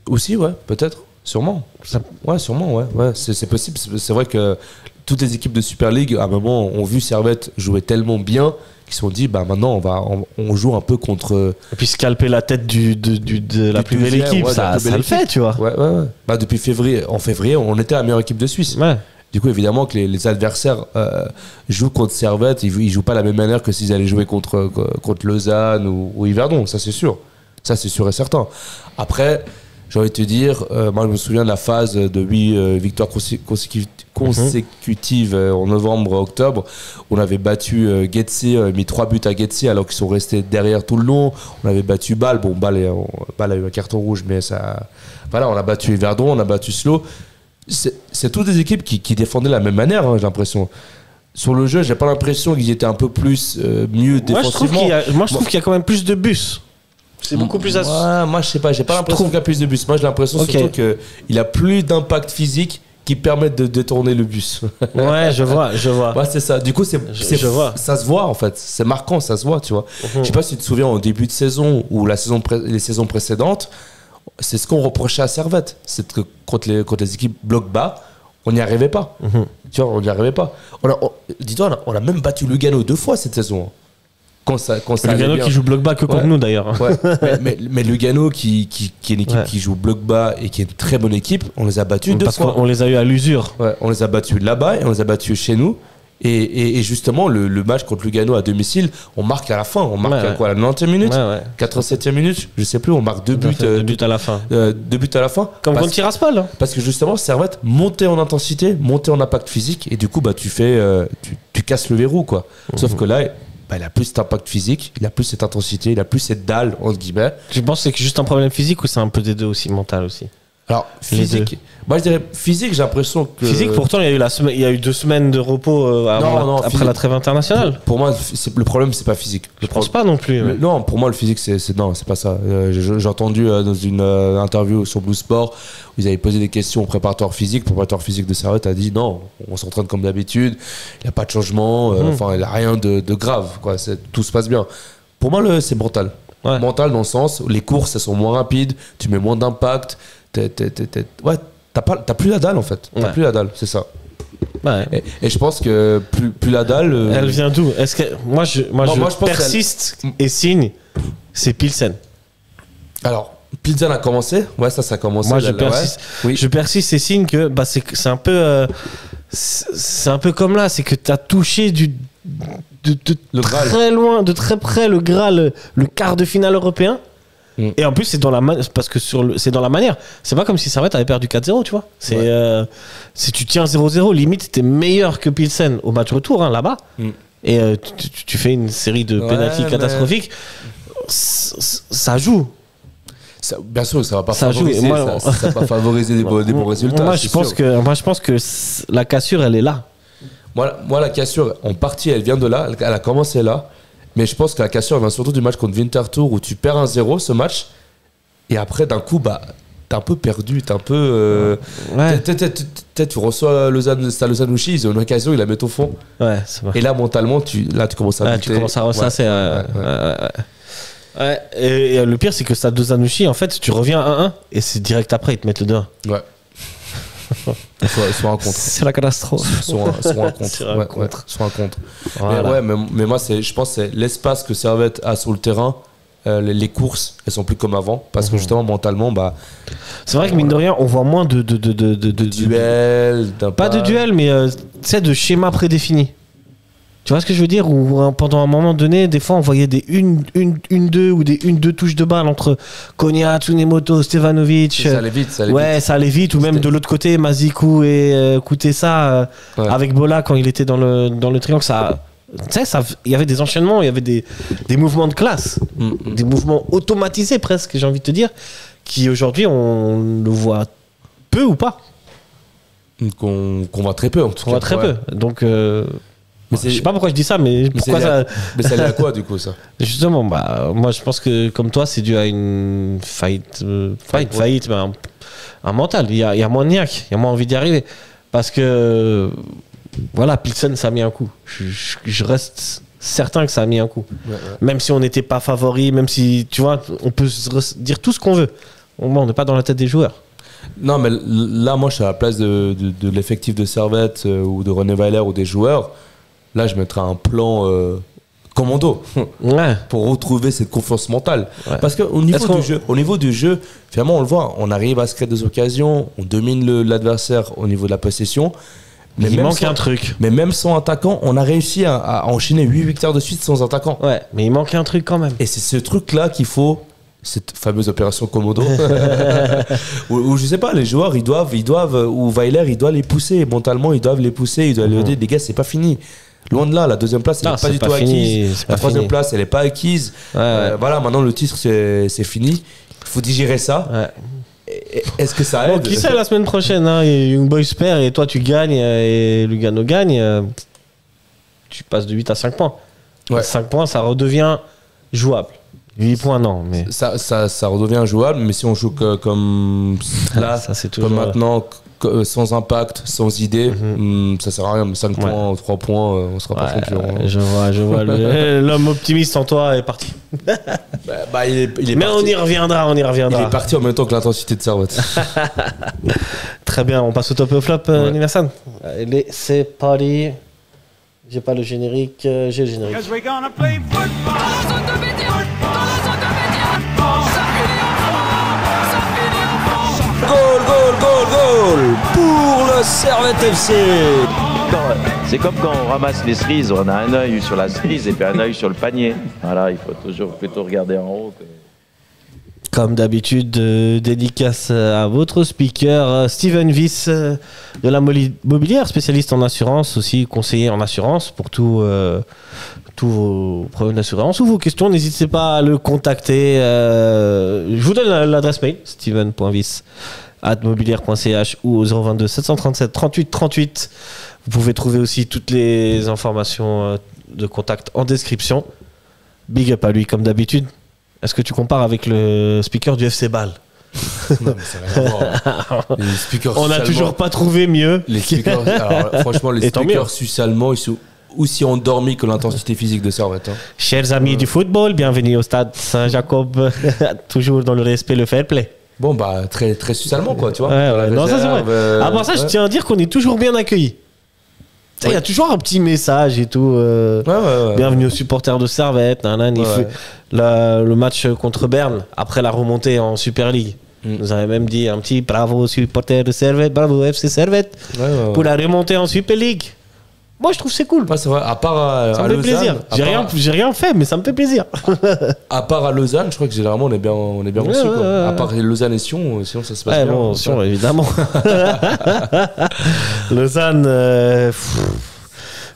aussi, ouais, peut-être, sûrement. C'est possible. C'est vrai que toutes les équipes de Super League à un moment ont vu Servette jouer tellement bien qu'ils qui se sont dit maintenant on joue un peu contre. Et puis scalper la tête de la plus belle équipe, ça le fait, tu vois. Ouais. Depuis en février, on était la meilleure équipe de Suisse. Ouais. Du coup, évidemment que les adversaires jouent contre Servette, ils jouent pas de la même manière que s'ils allaient jouer contre Lausanne ou Yverdon, ça c'est sûr. Ça c'est sûr et certain. Après, j'ai envie de te dire, moi je me souviens de la phase de 8 victoires consécutives en novembre-octobre. On avait battu Getse, mis 3 buts à Getse alors qu'ils sont restés derrière tout le long. On avait battu Bâle. Bon, Bâle a eu un carton rouge, mais ça. Voilà, on a battu Yverdon, on a battu Slow. C'est toutes des équipes qui défendaient de la même manière, j'ai l'impression. Sur le jeu, j'ai pas l'impression qu'ils étaient un peu plus mieux défensivement. Moi, je trouve qu'il y a quand même plus de bus. C'est beaucoup plus moi, je sais pas, j'ai pas l'impression qu'il y a plus de bus. Moi, j'ai l'impression surtout qu'il a plus d'impact physique qui permettent de détourner le bus. Ouais, je vois. Ouais, c'est ça. Du coup, je vois. Ça se voit en fait. C'est marquant, ça se voit, tu vois. Je sais pas si tu te souviens au début de saison ou les saisons précédentes, c'est ce qu'on reprochait à Servette. C'est que contre les équipes bloc bas, on n'y arrivait pas. Tu vois, on n'y arrivait pas. Dis-toi, on a même battu Lugano 2 fois cette saison. Quand Lugano qui joue bloc bas que contre nous d'ailleurs. Ouais. mais Lugano qui est une équipe qui joue bloc bas et qui est une très bonne équipe, on les a battus 2 fois. Parce qu'on les a eu à l'usure. Ouais, on les a battus là-bas et on les a battus chez nous. Et justement, le match contre Lugano à domicile, on marque à la fin. On marque à la 90e minute, 87e minute, je sais plus, on marque 2 buts. 2 buts à la fin. 2 buts à la fin. Comme contre Tiraspol. Hein. Parce que justement, Servette montait en intensité, montait en impact physique, et du coup, tu casses le verrou, quoi. Sauf que là, il a plus cet impact physique, il a plus cette intensité, il a plus cette dalle, entre guillemets. Tu penses que c'est juste un problème physique ou c'est un peu des deux aussi, mental aussi? Alors, physique. Moi, je dirais physique, j'ai l'impression que. Physique, pourtant, il y a eu 2 semaines de repos après la trêve internationale. Pour moi, le problème, c'est pas physique. Je pense pas non plus. Non, pour moi, le physique, c'est pas ça. J'ai entendu dans une interview sur Blue Sport où ils avaient posé des questions au préparateur physique. Le préparateur physique de Servette a dit non, on s'entraîne comme d'habitude, il n'y a pas de changement, il n'y a rien de grave, quoi. Tout se passe bien. Pour moi, c'est mental. Ouais. Mental dans le sens où les courses, elles sont moins rapides, tu mets moins d'impact. T'as plus la dalle en fait. T'as plus la dalle, c'est ça. Ouais. Et je pense que plus la dalle. Elle vient d'où? Est-ce que moi je persiste et signe, c'est Pilsen. Alors Pilsen a commencé. Ouais, ça a commencé. Moi je persiste. Oui. Je persiste et signe que c'est un peu c'est un peu comme là, c'est que t'as touché de très loin, de très près le Graal, le quart de finale européen. Et en plus c'est dans la parce que c'est dans la manière, c'est pas comme si Servette avait perdu 4-0, tu vois. Si tu tiens 0-0, limite t'es meilleur que Pilsen au match retour là-bas. Et tu fais une série de pénaltys catastrophiques, ça joue. Bien sûr, ça va pas favoriser, ça va pas favoriser des bons résultats. Moi je pense que la cassure elle est là. Moi la cassure en partie elle vient de là, elle a commencé là. Mais je pense que la cassure vient surtout du match contre Winterthur où tu perds 1-0 ce match et après d'un coup t'es un peu perdu, t'es un peu tu reçois Lausanne-Ouchy, ils ont une occasion, ils la mettent au fond. Ouais, c'est vrai. Et là mentalement tu commences à tu commences à ressasser. Ouais. Et le pire c'est que Stade Lausanne-Ouchy en fait tu reviens 1-1 et c'est direct après ils te mettent le 2-1. Ouais. Soit un contre. C'est la catastrophe. Soit un contre. Voilà. Mais moi, je pense que c'est l'espace que Servette a sur le terrain. Les courses, elles sont plus comme avant. Parce que justement, mentalement, c'est vrai que mine de rien, on voit moins de duels. Pas de duels, mais de schémas prédéfinis. Tu vois ce que je veux dire? Où pendant un moment donné, des fois, on voyait des 1-2 ou des 1-2 touches de balle entre Konya, Tsunemoto, Stevanovic. Ça allait vite. Ça allait vite. Ou même de l'autre côté, Mazikou et Koutessa avec Bola quand il était dans le triangle. Il y avait des enchaînements, il y avait des mouvements de classe, des mouvements automatisés presque, j'ai envie de te dire, qui aujourd'hui, on le voit peu ou pas. Qu'on voit très peu en tout cas. On voit très peu. Donc... je sais pas pourquoi je dis ça, mais pourquoi ça. Mais ça lié à quoi du coup ça? Justement, moi je pense que comme toi, c'est dû à une faillite, mais un mental. Il y a moins de niaque, il y a moins envie d'y arriver. Parce que voilà, Pilsen, ça a mis un coup. Je reste certain que ça a mis un coup. Ouais. Même si on n'était pas favori, même si tu vois, on peut dire tout ce qu'on veut. On n'est pas dans la tête des joueurs. Non, mais là, moi, je suis à la place de l'effectif de Servette ou de René Weiler ou des joueurs. Là, je mettrais un plan commando Ouais. pour retrouver cette confiance mentale. Ouais. Parce qu'au niveau du jeu, finalement, on le voit, on arrive à se créer des occasions, on domine l'adversaire au niveau de la possession. Mais il même manque sans- un truc. Mais même sans attaquant, on a réussi à enchaîner 8 victoires de suite sans attaquant. Ouais, mais il manque un truc quand même. Et c'est ce truc-là qu'il faut, cette fameuse opération Komodo, où je sais pas, les joueurs, ils doivent, ou Weiler, il doit les pousser, mentalement, ils doivent les pousser, ils doivent leur dire, les gars, c'est pas fini. Loin de là, la deuxième place, elle Non, n'est pas c'est du pas tout fini, acquise. c'est pas La troisième fini. place, elle n'est pas acquise. Ouais. Voilà, maintenant, le titre, c'est fini. Il faut digérer ça. Ouais. Est-ce que ça Bon, aide qui sait la semaine prochaine, hein, Young Boys perd et toi tu gagnes et Lugano gagne, tu passes de 8 à 5 points. Ouais. 5 points, ça redevient jouable. 8 points, non, mais Ça redevient jouable, mais si on joue comme là, ça, c'est toujours- comme maintenant, sans impact, sans idée, ça sert à rien. Mais 5 points, 3 points, on sera pas ouais, champion. je vois. L'homme optimiste en toi est parti. Il est Mais parti. on y reviendra. Il est parti en même temps que l'intensité de Servette. Très bien, on passe au top et au flop, Ouais. Nimersan. Allez, c'est parti. J'ai pas le générique, j'ai le générique. Goal pour le Servette FC. C'est comme quand on ramasse les cerises, on a un œil sur la cerise et puis un œil sur le panier. Voilà, il faut toujours plutôt regarder en haut. Comme d'habitude, dédicace à votre speaker, Steven Wyss, de la Mobilière, spécialiste en assurance, aussi conseiller en assurance pour tous vos problèmes d'assurance ou vos questions. N'hésitez pas à le contacter. Je vous donne l'adresse mail, steven.wyss@mobilière.ch ou au 022 737 38 38. Vous pouvez trouver aussi toutes les informations de contact en description. Big up à lui, comme d'habitude. Est-ce que tu compares avec le speaker du FC Bâle? Non, mais ça n'a rien à voir. Les speakers On n'a suisses toujours allemands- pas trouvé mieux. Les speakers, alors, franchement, les Et tant speakers mieux. suisses allemands, ils sont aussi endormis que l'intensité physique de Servette. Hein. Chers amis du football, bienvenue au stade Saint-Jacob. Toujours dans le respect, le fair play. Bon, bah, très, très suisse allemand, quoi, tu vois. Ouais, Dans la ouais. Non, ça c'est vrai. réserve, À part ça, je ouais. tiens à dire qu'on est toujours bien accueillis. Il y a toujours un petit message et tout. Ouais. Bienvenue aux supporters de Servette. Nan, il Ouais. fait le match contre Berne, après la remontée en Super League. Nous avait même dit un petit bravo aux supporters de Servette, bravo FC Servette, Ouais. pour la remontée en Super League. Moi, je trouve que c'est cool. Ouais, c'est vrai. À part Ça à me fait Lausanne, plaisir. J'ai rien fait, mais ça me fait plaisir. à part à Lausanne, je crois que généralement on est bien Ouais, reçu. quoi. ouais. À part Lausanne et Sion, sinon ça se passe Ouais, bien. bon, Sion, évidemment. Lausanne,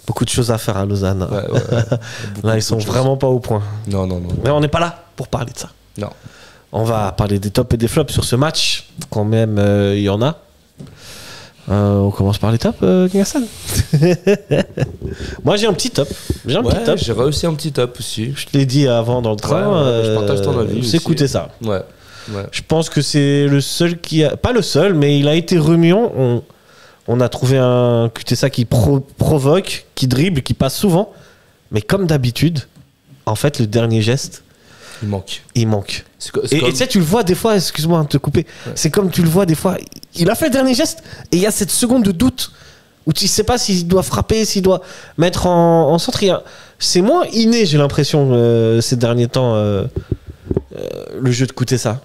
beaucoup de choses à faire à Lausanne. Ouais. Là, ils sont vraiment pas au point. Non. Mais on n'est pas là pour parler de ça. Non. On va parler des tops et des flops sur ce match. Quand même, il y en a. On commence par les tops, Niassan. Moi, j'ai un petit top. J'ai un petit top. J'ai réussi un petit top aussi. Je te l'ai dit avant dans le train. Ouais, je partage ton avis C'est aussi. écouter ça. Ouais. Je pense que c'est le seul qui a... Pas le seul, mais il a été remuant. On a trouvé un QTSA qui provoque, qui dribble, qui passe souvent. Mais comme d'habitude, en fait, le dernier geste, il manque. Et tu sais, tu le vois des fois, excuse-moi de te couper, c'est comme tu le vois des fois, il a fait le dernier geste et il y a cette seconde de doute où tu ne sais pas s'il doit frapper, s'il doit mettre en centre. C'est moins inné, j'ai l'impression, ces derniers temps, le jeu de QTSA.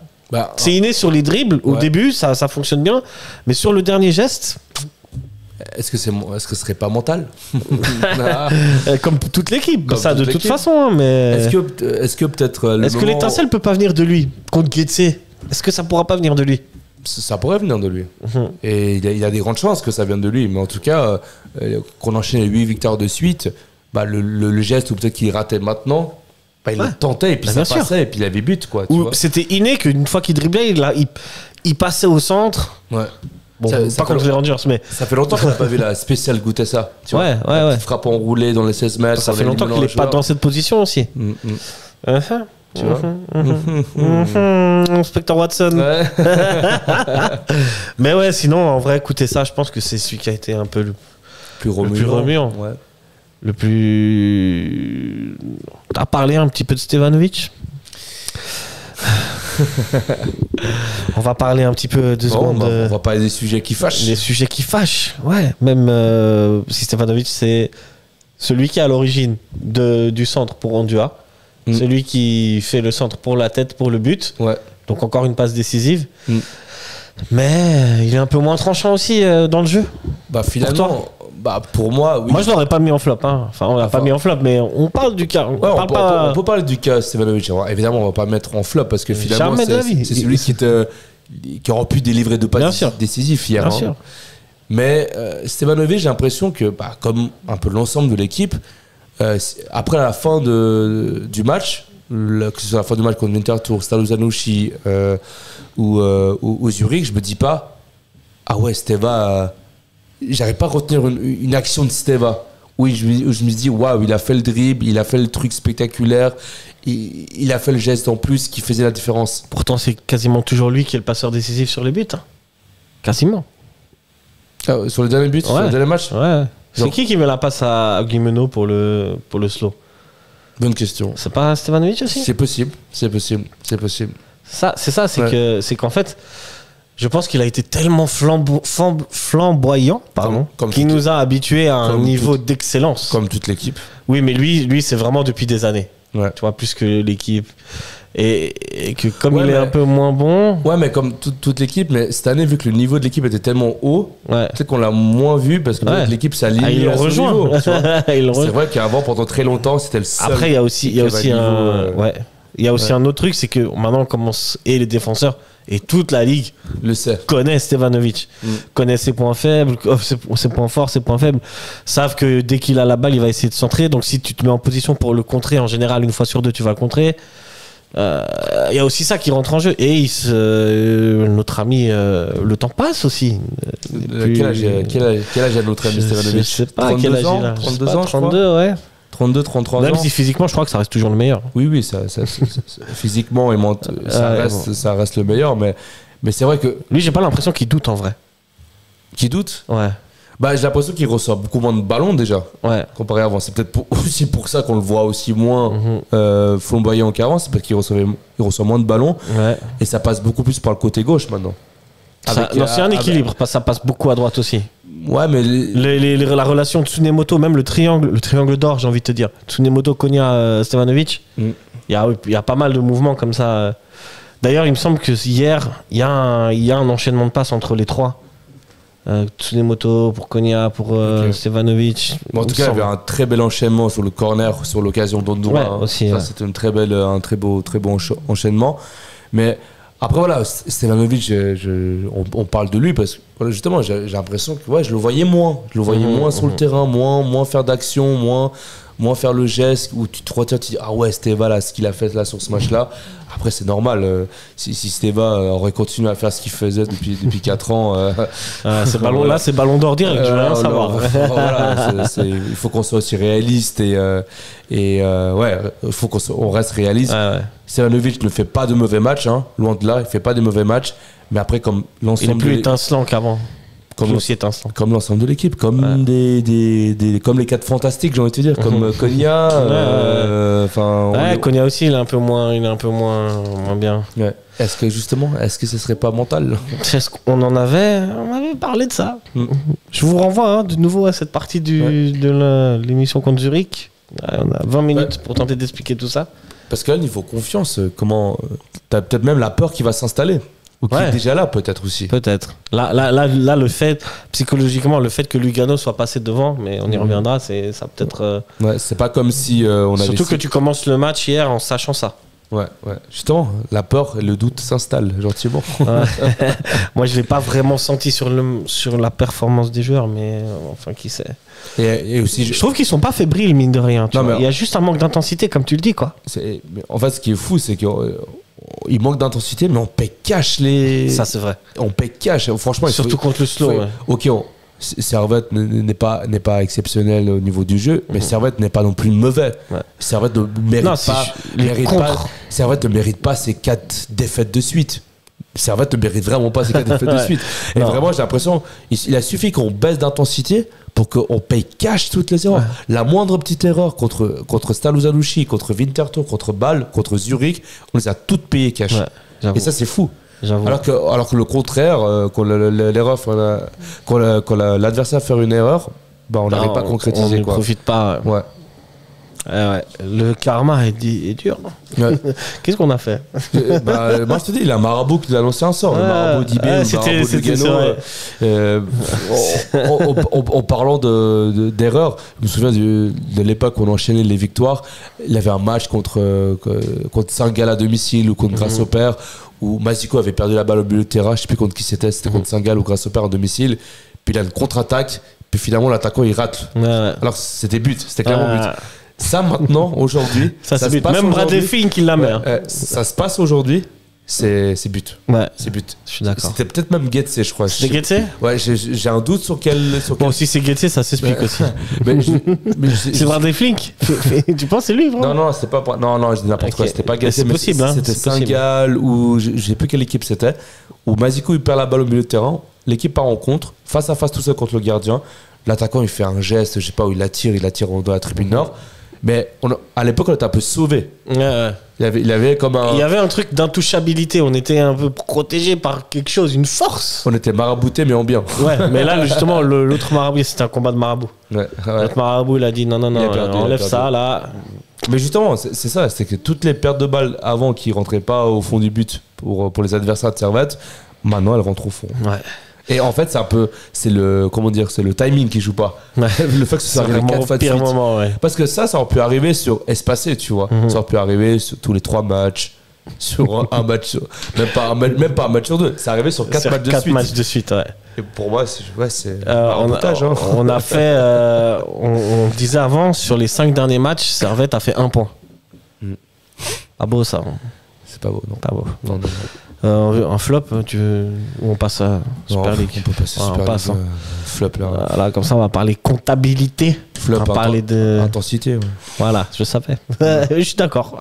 C'est inné sur les dribbles, au début, ça fonctionne bien, mais sur le dernier geste... Est-ce que ce serait pas mental? Comme toute l'équipe, Comme ça toute de toute l'équipe. façon, hein, mais... Est-ce que peut-être... Est-ce que l'étincelle peut pas venir de lui contre Guetze? Est-ce que ça pourra pas venir de lui? Ça pourrait venir de lui. Et il a des grandes chances que ça vienne de lui. Mais en tout cas, qu'on enchaîne les 8 victoires de suite, le geste, ou peut-être qu'il ratait maintenant, il le tentait, et puis ça passait, et puis il avait but, quoi. Tu Ou vois. c'était inné qu'une fois qu'il driblait, il passait au centre. Ouais. Bon, Ça pas fait contre les Rangers, mais... Ça fait longtemps qu'on n'a pas vu la spéciale goûter ça. Tu vois. La petite frappe enroulée dans les 16 mètres. Ça en fait longtemps qu'il éliminant n'est un pas joueur. dans cette position aussi. Tu vois. Inspecteur Watson. Ouais. Mais ouais, sinon, en vrai, écoutez ça, je pense que c'est celui qui a été un peu le plus remuant. Ouais. Le plus... T'as parlé un petit peu de Stevanovic. On va parler un petit peu de secondes. On va parler des sujets qui fâchent. Les sujets qui fâchent, ouais. Même si Stevanovic, c'est celui qui est à l'origine du centre pour Ondua, celui qui fait le centre pour la tête, pour le but. Ouais. Donc encore une passe décisive. Mais il est un peu moins tranchant aussi dans le jeu. Bah finalement, pour moi, oui. Moi je l'aurais pas mis en flop. Hein. Enfin, on l'a pas mis en flop, mais on parle du cas. On peut parler du cas Stevanovic. Alors, évidemment, on va pas mettre en flop parce que finalement, c'est celui qui aurait pu délivrer de passes décisifs hier. Bien sûr. Mais Stevanovic, j'ai l'impression que, comme un peu l'ensemble de l'équipe, après la fin du match, que ce soit la fin du match contre Winterthur, Stalo Zanouchi ou Zurich, je me dis pas, ah ouais, Steva, j'arrive pas à retenir une action de Steva. Oui, je me dis, waouh, il a fait le dribble, il a fait le truc spectaculaire, il a fait le geste en plus qui faisait la différence. Pourtant, c'est quasiment toujours lui qui est le passeur décisif sur les buts. Hein. Quasiment. Sur le dernier but, sur le dernier match. Ouais. C'est qui met la passe à Guimeno pour le slow? Bonne question. C'est pas Stevanovic aussi? C'est possible. C'est qu'en fait, je pense qu'il a été tellement flamboyant, qu'il nous a habitués à un niveau d'excellence. Comme toute l'équipe. Oui, mais lui, c'est vraiment depuis des années. Ouais. Tu vois, plus que l'équipe. Et que comme il est un peu moins bon... Ouais, mais comme toute l'équipe, mais cette année, vu que le niveau de l'équipe était tellement haut, peut-être qu'on l'a moins vu parce que l'équipe s'aligne à son niveau. C'est vrai qu'avant, pendant très longtemps, c'était le seul. Après, il y a aussi un autre truc, c'est que maintenant, on commence, et les défenseurs, et toute la ligue connaît Stevanovic, connaît ses points faibles, ses points forts, ses points faibles, savent que dès qu'il a la balle, il va essayer de centrer. Donc si tu te mets en position pour le contrer, en général, une fois sur deux, tu vas le contrer. Il y a aussi ça qui rentre en jeu. Et notre ami, le temps passe aussi. Quel âge a notre ami Stevanovic? Je sais pas quel âge il a. 32 ans, 32, ouais. 32, 33 ans. Même si physiquement, je crois que ça reste toujours le meilleur. Oui, physiquement, ça reste le meilleur. Mais c'est vrai que. Lui, j'ai pas l'impression qu'il doute en vrai. Qu'il doute? Ouais. J'ai l'impression qu'il reçoit beaucoup moins de ballons déjà. Ouais. Comparé à avant. C'est peut-être aussi pour ça qu'on le voit aussi moins flamboyant qu'avant. C'est parce qu'il reçoit moins de ballons. Ouais. Et ça passe beaucoup plus par le côté gauche maintenant. C'est un équilibre. Ça passe beaucoup à droite aussi. Ouais, mais la relation Tsunemoto, même le triangle d'or, j'ai envie de te dire. Tsunemoto, Konya, Stevanovic. Il y a pas mal de mouvements comme ça. D'ailleurs, il me semble que hier, il y a un enchaînement de passes entre les trois. Tsunemoto pour Konya, pour Stevanovic. En tout cas, il y avait un très bel enchaînement sur le corner, sur l'occasion d'Ondura. Ouais, c'était un très beau enchaînement. Mais après, voilà, Stevanovic, on parle de lui parce que justement, j'ai l'impression que je le voyais moins. Je le voyais moins sur le terrain, moins faire d'action, moins faire le geste où tu te retiens, tu dis ah ouais, Steva, là, ce qu'il a fait là sur ce match-là. Après, c'est normal. Si Steva aurait continué à faire ce qu'il faisait depuis 4 ans. Ces ballons-là, c'est ballon d'or direct, je veux rien savoir. Il faut qu'on soit aussi réaliste et il faut qu'on reste réaliste. Stevanovic ne fait pas de mauvais matchs, hein, loin de là, il fait pas de mauvais matchs. Mais après, comme l'ensemble. Il est plus étincelant qu'avant. Comme l'ensemble de l'équipe, comme comme les 4 fantastiques, j'ai envie de te dire, comme Konya. Konya aussi, il est un peu moins bien. Ouais. Est-ce que ce serait pas mental? On avait parlé de ça. Je vous renvoie de nouveau à cette partie de l'émission contre Zurich. On a 20 minutes pour tenter d'expliquer tout ça. Parce que là, niveau confiance, t'as peut-être même la peur qui va s'installer. Ou qui est déjà là, peut-être aussi. Peut-être. Là, le fait, psychologiquement, le fait que Lugano soit passé devant, mais on y reviendra, ça peut-être. Ouais, c'est pas comme si on avait. Surtout que tu commences le match hier en sachant ça. Ouais. Justement, la peur et le doute s'installent gentiment. Ouais. Moi, je l'ai pas vraiment senti sur la performance des joueurs, mais enfin, qui sait. Et aussi, je trouve qu'ils sont pas fébriles, mine de rien. Il y a juste un manque d'intensité, comme tu le dis, quoi. En fait, ce qui est fou, c'est que. Il manque d'intensité, mais on paye cash les. Ça, c'est vrai. On paye cash. Franchement, surtout contre le slow. Ouais. Ok, Servette n'est pas exceptionnel au niveau du jeu, mais Servette n'est pas non plus mauvais. Ouais. Servette ne mérite pas ses 4 défaites de suite. Servette ne mérite vraiment pas ses 4 défaites de suite. Et vraiment, j'ai l'impression il a suffi qu'on baisse d'intensité pour qu'on paye cash toutes les erreurs. Ouais. La moindre petite erreur contre Stalo Zanouchi, contre Winterthur, contre Bâle, contre Zurich, on les a toutes payées cash. Ouais, et ça, c'est fou. J'avoue. Alors que le contraire, quand l'adversaire fait une erreur, on n'arrive pas à concrétiser. On ne quoi. profite pas. Ouais. Ouais. Le karma est dur. Ouais. Qu'est-ce qu'on a fait? Moi je te dis, il y a un marabout qui nous a annoncé un sort, le marabout d'Ibé, le marabout de Lugano. En parlant d'erreurs, je me souviens de l'époque où on enchaînait les victoires. Il y avait un match contre Saint-Gall à domicile ou contre Grasshopper où Maziko avait perdu la balle au milieu de terrain. Je ne sais plus contre qui c'était contre Saint-Gall ou Grasshopper à domicile. Puis il a une contre-attaque. Puis finalement l'attaquant il rate. Alors c'était but, c'était clairement but. Ça maintenant, aujourd'hui, ça se passe. Même Bradley Fink qui la met. Ça se passe aujourd'hui, c'est but. Ouais. C'est but. Je suis d'accord. C'était peut-être même Getse, je crois. C'est Getse ? Ouais, j'ai un doute sur quel. Bon, si c'est Getse, ça s'explique aussi. C'est Bradley Fink. Tu penses que c'est lui, vraiment ? Non, c'était pas. Non, je dis n'importe quoi. C'était pas Getse, c'est possible. C'était Saint-Gall ou je sais plus quelle équipe c'était. Où Maziko il perd la balle au milieu de terrain. L'équipe part en contre, face à face tout seul contre le gardien. L'attaquant il fait un geste, je sais pas où il attire dans la tribune nord. Mais à l'époque, on était un peu sauvé. Ouais. Il avait comme un. Il y avait un truc d'intouchabilité. On était un peu protégé par quelque chose, une force. On était marabouté, mais en bien. Ouais, mais là, justement, l'autre marabout, c'était un combat de marabout. Ouais. L'autre marabout, il a dit non, enlève ça, là. Mais justement, c'est ça. C'est que toutes les pertes de balles avant qui rentraient pas au fond du but pour les adversaires de Servette, maintenant, elles rentrent au fond. Ouais. Et en fait, c'est le timing qui joue pas. Ouais. Le fait que ça arrive 4 fois de suite. Moment, ouais. Parce que ça aurait pu arriver sur espacé, tu vois. Ça aurait pu arriver sur tous les 3 matchs, sur un match, même pas un match sur 2. C'est arrivé sur 4 matchs de suite. 4 matchs de suite, ouais. Et pour moi, c'est un montage. On a fait, on disait avant, sur les 5 derniers matchs, Servette a fait 1 point. Pas beau ça. C'est pas beau, non. Pas beau. Non. Un flop, ou on passe à Super League? On peut passer à Super League. Flop là. Voilà, comme ça on va parler comptabilité. Flop, on va parler de intensité. Ouais. Voilà, je savais. Je suis d'accord.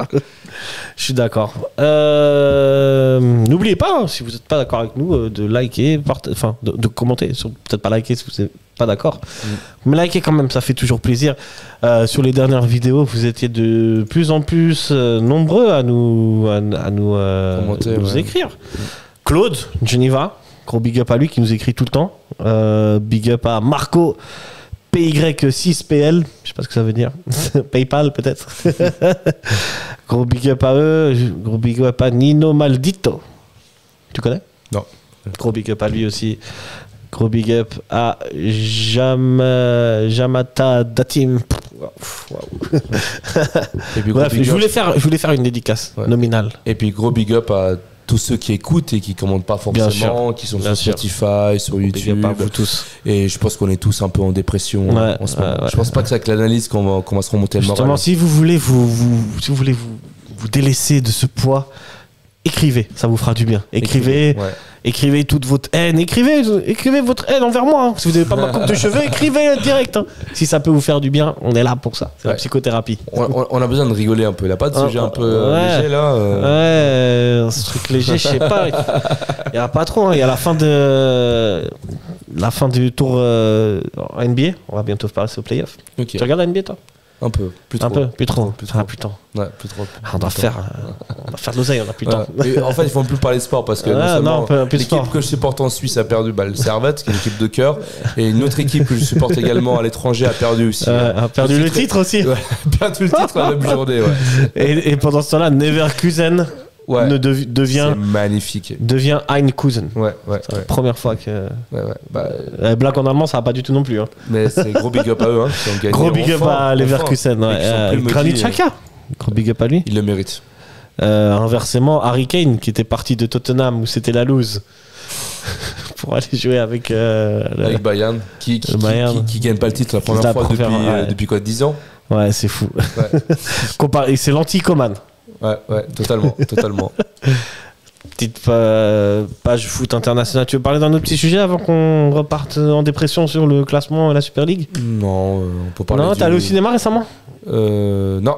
N'oubliez pas, si vous n'êtes pas d'accord avec nous, de liker, de commenter. Peut-être pas liker si vous n'êtes pas d'accord. Mais likez quand même, ça fait toujours plaisir. Sur les dernières vidéos, vous étiez de plus en plus nombreux à nous commenter, nous écrire. Claude, Geneva, gros big up à lui qui nous écrit tout le temps. Big up à Marco PY6PL, je sais pas ce que ça veut dire. PayPal peut-être. Gros big up à eux. Gros big up à Nino Maldito. Tu connais? Non. Gros big up à lui aussi. Gros big up à Jamata Datim. Bref, je voulais faire une dédicace nominale. Et puis gros big up à tous ceux qui écoutent et qui commandent pas forcément, qui sont sur Spotify, sur YouTube. Vous tous. Et je pense qu'on est tous un peu en dépression en ce moment. Je pense pas que c'est avec l'analyse qu'on va se remonter le moral. Justement, si vous voulez vous délaisser de ce poids, écrivez, ça vous fera du bien. Écrivez toute votre haine. Écrivez votre haine envers moi. Hein. Si vous n'avez pas ma coupe de cheveux, écrivez direct. Hein. Si ça peut vous faire du bien, on est là pour ça. C'est la psychothérapie. On a besoin de rigoler un peu. Il n'y a pas de sujet un peu léger là. Ouais, ce truc léger, je sais pas. Il n'y a pas trop. Il y a la fin du tour NBA. On va bientôt passer au playoff. Okay. Tu regardes la NBA toi? Un peu, plus trop. Plus trop. Ah putain. Ouais, plus trop. On doit faire de l'oseille, on a plus de temps. En fait, il faut plus parler de sport parce que l'équipe que je supporte en Suisse a perdu, le Servette, qui est une équipe de cœur, et une autre équipe que je supporte également à l'étranger a perdu aussi. A perdu le titre aussi. Ouais, perdu le titre la même journée. Ouais. Et pendant ce temps-là, Neverkusen devient magnifique. Devient Einkusen. C'est la première fois que. Blague en allemand, ça va pas du tout non plus. Hein. Mais c'est gros big up à eux. Qui ont gagné gros big up à Leverkusen. Granit Xhaka. Gros big up à lui. Il le mérite. Inversement, Harry Kane qui était parti de Tottenham où c'était la loose pour aller jouer avec Bayern qui gagne pas le titre la première fois depuis quoi, 10 ans. Ouais, c'est fou. C'est l'anti-Coman. Ouais, totalement. Petite page foot international. Tu veux parler d'un autre petit sujet avant qu'on reparte en dépression sur le classement et la Super League? Non, on peut parler. Non, t'es allé au cinéma récemment? Non.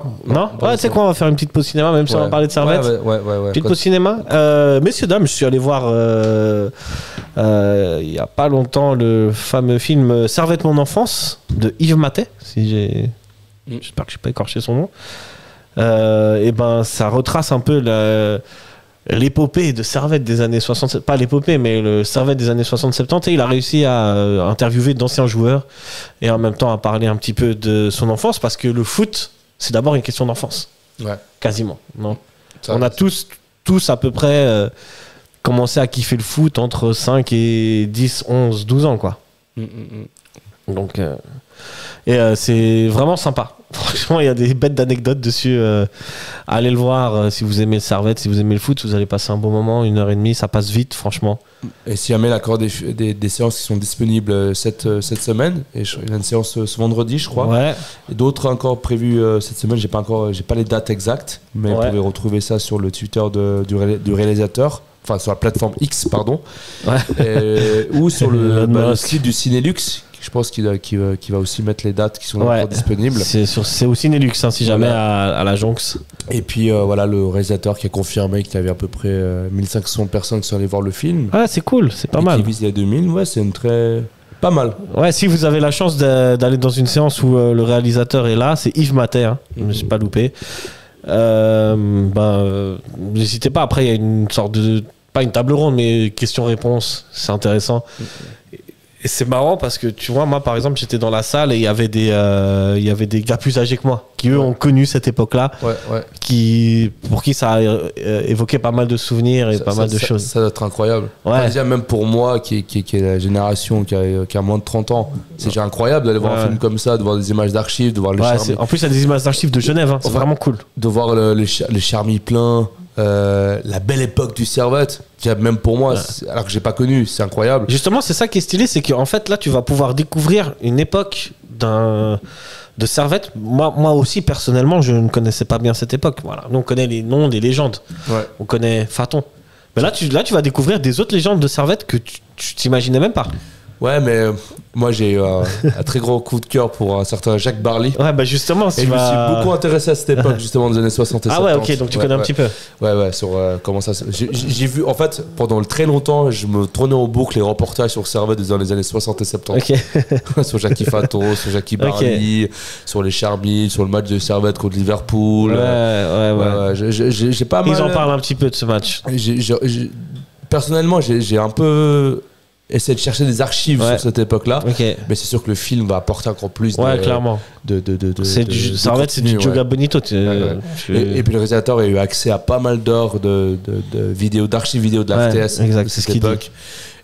Ouais, tu sais quoi, on va faire une petite pause cinéma, même si on va parler de Servette. Ouais. Petite pause cinéma. Messieurs, dames, je suis allé voir il y a pas longtemps le fameux film Servette mon enfance de Yves Matet. J'espère que je n'ai pas écorché son nom. Et ben, ça retrace un peu l'épopée de Servette des années 60, pas l'épopée, mais le Servette des années 60-70, et il a réussi à interviewer d'anciens joueurs et en même temps à parler un petit peu de son enfance, parce que le foot, c'est d'abord une question d'enfance. Ouais. Quasiment, non? Ça, on a tous à peu près commencé à kiffer le foot entre 5 et 10, 11, 12 ans, quoi. Donc, c'est vraiment sympa. Franchement, il y a des bêtes d'anecdotes dessus. Allez le voir si vous aimez le Servette, si vous aimez le foot, vous allez passer un bon moment, 1h30, ça passe vite, franchement. Et si jamais il y a encore des séances qui sont disponibles cette semaine, et il y a une séance ce vendredi, je crois. Ouais. Et d'autres encore prévues cette semaine, j'ai pas les dates exactes, mais vous pouvez retrouver ça sur le Twitter du réalisateur. Enfin, sur la plateforme X, pardon. Ouais. Ou sur le site du Cinélux. Je pense qu'il va aussi mettre les dates qui sont encore disponibles. C'est au Cinélux, hein, si jamais à la Jonx. Et puis voilà, le réalisateur qui a confirmé qu'il y avait à peu près 1500 personnes qui sont allées voir le film. Ouais, c'est cool, c'est pas mal. Qui vise les 2000, ouais, c'est pas mal. Ouais, si vous avez la chance d'aller dans une séance où le réalisateur est là, c'est Yves Maté, hein, je ne me suis pas loupé. N'hésitez pas. Après, il y a une sorte de, pas une table ronde, mais questions-réponses, c'est intéressant. Et c'est marrant parce que tu vois, moi par exemple, j'étais dans la salle et il y avait des gars plus âgés que moi qui eux ont connu cette époque-là, pour qui ça a évoqué pas mal de souvenirs et pas mal de choses. Ça doit être incroyable. Ouais. Déjà, même pour moi qui est la génération qui a moins de 30 ans, c'est déjà incroyable d'aller voir un film comme ça, de voir des images d'archives, de voir les charmis. En plus, il y a des images d'archives de Genève, hein, c'est vraiment cool. De voir les charmis pleins. La belle époque du Servette, même pour moi, alors que j'ai pas connu, c'est incroyable. Justement, c'est ça qui est stylé, c'est qu'en fait là tu vas pouvoir découvrir une époque de Servette. Moi aussi personnellement, je ne connaissais pas bien cette époque. Voilà, nous on connaît les noms des légendes, on connaît Faton, mais là tu vas découvrir des autres légendes de Servette que tu t'imaginais même pas. Ouais, mais moi j'ai eu un très gros coup de cœur pour un certain Jacques Barly. Ouais, bah justement, je me suis beaucoup intéressé à cette époque, justement, des années 60 et 70. Ah ouais, ok, donc tu connais un petit peu. Ouais, sur comment ça. J'ai vu, en fait, pendant très longtemps, je me tournais en boucle les reportages sur Servette dans les années 60 et 70. Okay. Sur Jackie Faton, sur Jackie Barly, sur les Charmy, sur le match de Servette contre Liverpool. Ouais. J'ai pas mal. Ils en parlent un petit peu de ce match. Personnellement, j'ai un peu essayer de chercher des archives sur cette époque-là, mais c'est sûr que le film va apporter encore plus clairement. Servette, c'est du Joga Bonito. Et puis le réalisateur a eu accès à pas mal d'heures de vidéos, d'archives vidéo de la RTS de cette époque.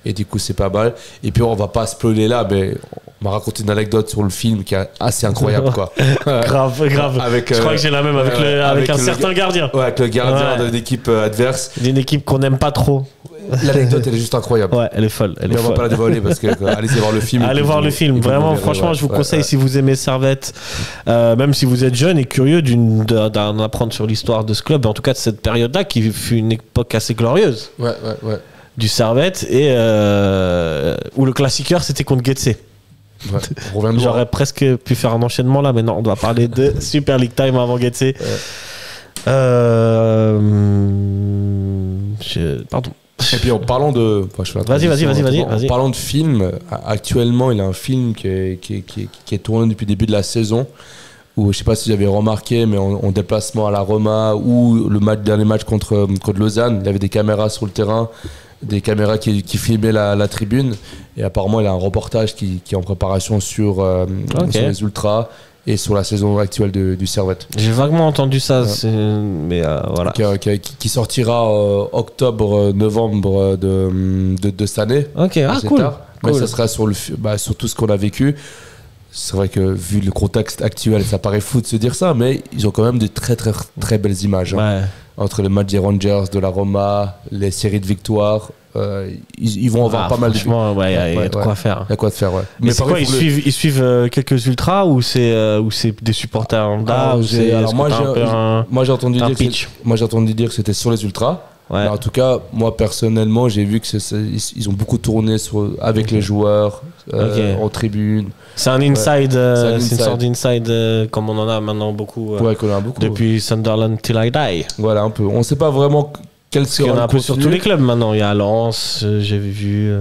Et du coup, c'est pas mal. Et puis, on va pas spoiler là, mais on m'a raconté une anecdote sur le film qui est assez incroyable, quoi. grave. Je crois que j'ai la même avec un certain gardien. Ouais, avec le gardien d'une équipe adverse. D'une équipe qu'on n'aime pas trop. L'anecdote, elle est juste incroyable. Ouais, elle est folle. Mais on va pas la dévoiler parce que allez voir le film. Allez voir le film. Vraiment, franchement, je vous conseille si vous aimez Servette, même si vous êtes jeune et curieux d'en apprendre sur l'histoire de ce club, en tout cas de cette période-là qui fut une époque assez glorieuse. Ouais. Du Servette et où le classiqueur c'était contre Getse. J'aurais presque pu faire un enchaînement là, mais non, on doit parler de Super League Time avant Getse. Pardon. Et puis en parlant de, vas-y. En parlant de film, actuellement il y a un film qui est tourné depuis le début de la saison. Où, je sais pas si vous avez remarqué, mais en déplacement à la Roma ou dernier match contre Lausanne, il y avait des caméras sur le terrain, des caméras qui filmaient la tribune, et apparemment il y a un reportage qui est en préparation sur les Ultras et sur la saison actuelle du Servette. J'ai vaguement entendu ça, mais voilà. Qui sortira octobre-novembre de cette année. Ok, cool. Mais ça sera sur tout ce qu'on a vécu. C'est vrai que vu le contexte actuel, ça paraît fou de se dire ça, mais ils ont quand même de très très très belles images. Hein. Entre les matchs des Rangers, de la Roma, les séries de victoires, ils vont avoir pas mal de... Franchement, il y a de quoi faire. Il y a quoi de faire, ouais. Mais c'est quoi, ils suivent quelques ultras ou c'est des supporters lambda moi j'ai entendu dire que c'était sur les ultras. Ouais. En tout cas, moi personnellement, j'ai vu que ils ont beaucoup tourné avec les joueurs en tribune. C'est un inside, c'est une sorte d'inside comme on en a maintenant beaucoup, qu'on a beaucoup depuis Sunderland Till I Die. Voilà, un peu. On ne sait pas vraiment Quel Parce qu'il y en sera a un le peu sur contenu tous les clubs maintenant. Il y a Lens, j'ai vu.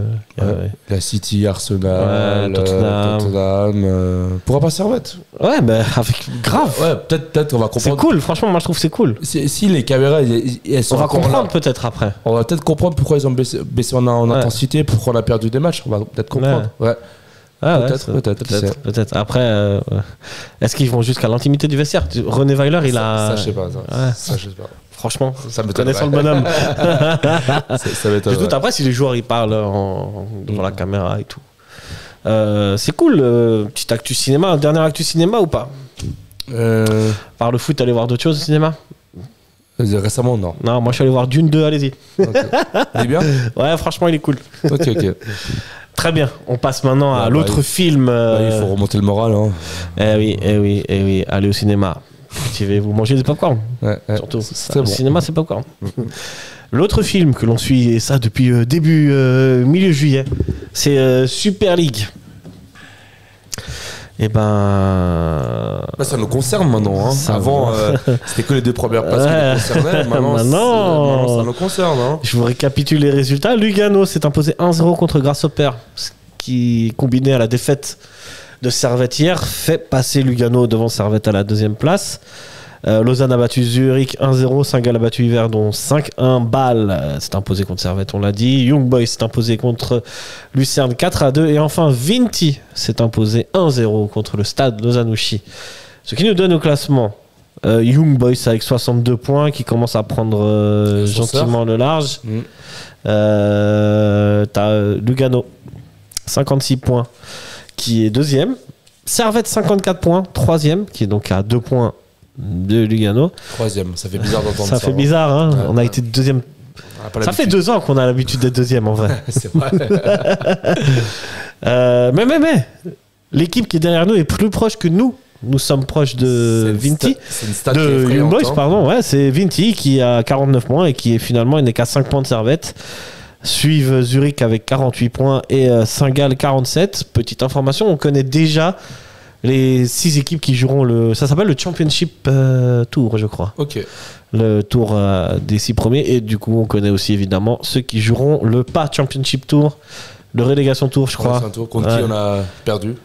La City, Arsenal, Ouais, Tottenham. Pourra pas Servette. Ouais, mais avec grave. Ouais, peut-être on va C'est comprendre. cool, franchement, moi je trouve que c'est cool. Si les caméras, elles sont On va encore comprendre là. peut-être après. On va peut-être comprendre pourquoi ils ont baissé en Ouais. intensité, pourquoi on a perdu des matchs. On va peut-être comprendre. Ouais. Ah Peut-être. Après, est-ce qu'ils vont jusqu'à l'intimité du vestiaire? René Weiler, il a. Ça, je sais pas. Ouais. Ça, je sais pas. Franchement, Ça me connaissant le bonhomme. Ça m'étonne. Je doute après si les joueurs ils parlent devant la caméra et tout. C'est cool, petite actu cinéma. Dernière actu cinéma ou pas? Par le foot, allez voir d'autres choses au cinéma? Récemment, non. Non, moi je suis allé voir Dune 2, allez-y. Okay. Il est bien. Ouais, franchement, il est cool. Ok. Très bien, on passe maintenant à Ouais, l'autre bah, film. Il faut remonter le moral. Hein. Eh oui, allez au cinéma. Vous mangez des popcorn. Ouais. Surtout. C'est Le bon. cinéma, c'est popcorn. L'autre film que l'on suit, et ça depuis milieu juillet, c'est Super League. Et ben. Bah, ça nous concerne maintenant. Hein. Ça Avant, c'était que les 2 premières places qui nous concernaient. Maintenant, ça nous concerne. Hein. Je vous récapitule les résultats. Lugano s'est imposé 1-0 contre Grasshopper, ce qui, combiné à la défaite de Servette hier, fait passer Lugano devant Servette à la 2e place. Lausanne a battu Zurich 1-0, Saint-Gall a battu Yverdon 5-1, Bâle s'est imposé contre Servette, on l'a dit, Young Boys s'est imposé contre Lucerne 4-2 et enfin Vinti s'est imposé 1-0 contre le Stade Lausanne-Ouchy. Ce qui nous donne au classement Young Boys avec 62 points qui commence à prendre gentiment le large. T'as Lugano 56 points qui est 2e, Servette 54 points 3e qui est donc à 2 points de Lugano. 3e, ça fait bizarre d'entendre ça. Ça fait bizarre, hein. Ouais. On a été 2e. Ça fait 2 ans qu'on a l'habitude d'être 2e en vrai. C'est vrai. Mais l'équipe qui est derrière nous est plus proche que nous. Nous sommes proches de Vinti. C'est une stat De qui est Young Boys, effrayante, hein. pardon. Ouais, c'est Vinti qui a 49 points et qui est finalement, il n'est qu'à 5 points de Servette. Suivent Zurich avec 48 points et Saint-Gall 47. Petite information, on connaît déjà les 6 équipes qui joueront ça s'appelle le Championship Tour, je crois. Ok. Le tour des 6 premiers. Et du coup, on connaît aussi évidemment ceux qui joueront le pas Championship Tour, le relégation tour, je crois. C'est un tour contre qui on a perdu.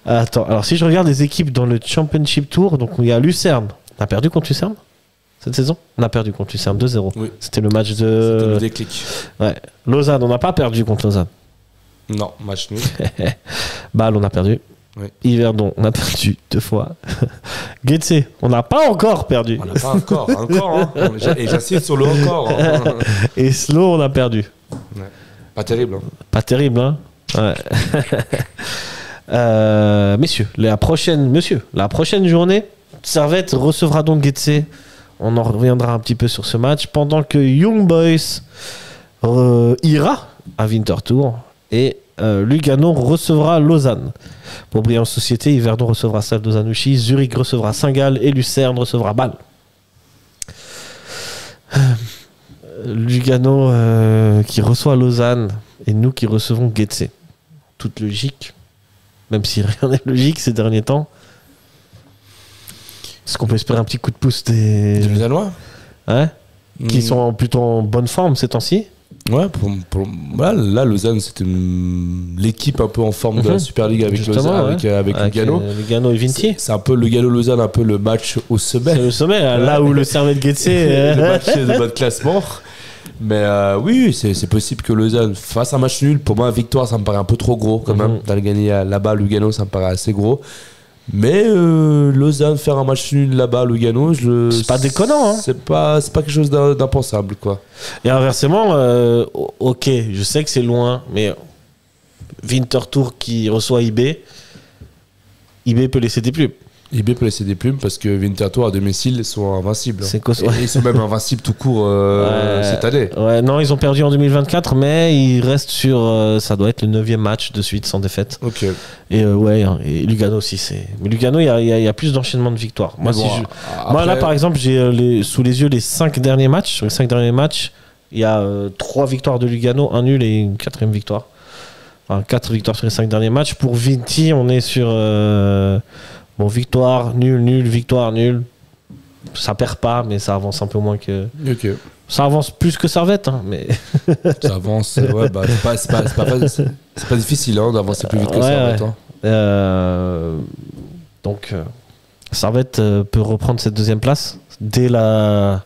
Attends, alors si je regarde les équipes dans le Championship Tour, donc il y a Lucerne. On a perdu contre Lucerne cette saison? On a perdu contre Lucerne 2-0. Oui. C'était le match C'était le de. déclic. Ouais. Lausanne, on n'a pas perdu contre Lausanne. Non, match nul. Bâle, on a perdu. Oui. Yverdon, on a perdu 2 fois. Getse, on n'a pas encore perdu. On n'a pas encore. Hein. Et j'insiste sur le encore. Hein. Et Slow, on a perdu. Ouais. Pas terrible. Hein. Pas terrible, hein? Ouais. Messieurs, la prochaine journée, Servette recevra donc Getse. On en reviendra un petit peu sur ce match. Pendant que Young Boys ira à Winterthur et Lugano recevra Lausanne. Pour briller en société, Yverdon recevra Stade Lausanne-Ouchy, Zurich recevra Saint-Gall et Lucerne recevra Bâle. Lugano qui reçoit Lausanne et nous qui recevons Getse. Toute logique, même si rien n'est logique ces derniers temps. Est-ce qu'on peut espérer un petit coup de pouce des Lausannois qui sont plutôt en bonne forme ces temps-ci? Ouais, là, Lausanne, c'était l'équipe un peu en forme de la Super League avec Lausanne, avec Lugano. Lugano et Vinti. C'est un peu Lugano-Lausanne, un peu le match au sommet. C'est le sommet, là où le Servette Getse. Le match de bas de classement. Mais oui, c'est possible que Lausanne fasse un match nul. Pour moi, une victoire, ça me paraît un peu trop gros quand même. D'aller gagner là-bas, Lugano, ça me paraît assez gros. Mais Lausanne faire un match nul là-bas, Lugano, c'est pas déconnant. Hein. C'est pas quelque chose d'impensable, quoi. Et inversement, ok, je sais que c'est loin, mais Winterthur qui reçoit IB peut laisser des plumes. IB peut laisser des plumes parce que Winterthur à domicile sont invincibles. Ouais. Ils sont même invincibles tout court cette année. Ouais, non, ils ont perdu en 2024, mais ils restent sur. Ça doit être le 9e match de suite sans défaite. Ok. Et et Lugano aussi. Mais Lugano, il y a plus d'enchaînement de victoires. Moi, moi, là, par exemple, j'ai sous les yeux les 5 derniers matchs. Sur les 5 derniers matchs, il y a 3 victoires de Lugano, 1 nul et une 4e victoire. Enfin, 4 victoires sur les 5 derniers matchs. Pour Vinti, on est sur. Victoire, nul, victoire, nul. Ça perd pas, mais ça avance un peu moins que. Ok. Ça avance plus que Servette, hein, mais. Ça avance, ouais, bah, c'est pas difficile hein, d'avancer plus vite que Servette. Ouais. Hein. Donc, Servette peut reprendre cette deuxième place dès le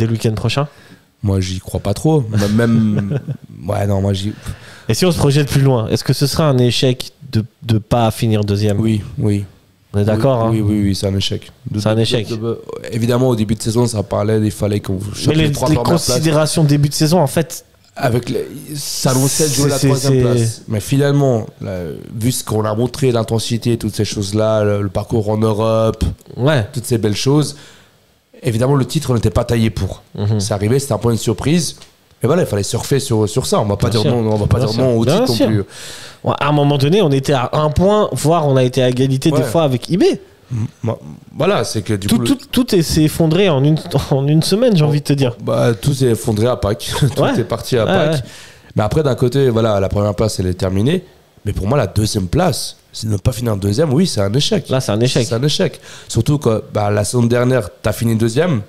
week-end prochain. Moi, j'y crois pas trop. Même. Ouais, non, moi, j'y. Et si on se projette plus loin, est-ce que ce sera un échec de pas finir deuxième? Oui. On est d'accord, oui, c'est un échec. C'est un échec. Évidemment, au début de saison, ça parlait, il fallait qu'on chope Mais les premières considérations début de saison, en fait. Ça annonçait de jouer la troisième place. Mais finalement, là, vu ce qu'on a montré, l'intensité, toutes ces choses-là, le parcours en Europe, toutes ces belles choses, évidemment, le titre n'était pas taillé pour. C'est arrivé, c'était un point de surprise. Et voilà, il fallait surfer sur ça. On va pas dire non au titre non plus. À un moment donné, on était à un point, voire on a été à égalité des fois avec IB. Voilà, c'est que du coup. Tout s'est effondré en une semaine, j'ai envie de te dire. Bah, tout s'est effondré à Pâques. Tout est parti à Pâques. Ouais. Mais après, d'un côté, voilà, la première place, elle est terminée. Mais pour moi, la deuxième place, c'est de ne pas finir deuxième, oui, c'est un échec. Là, c'est un échec. C'est un échec. Surtout que la saison dernière, tu as fini deuxième.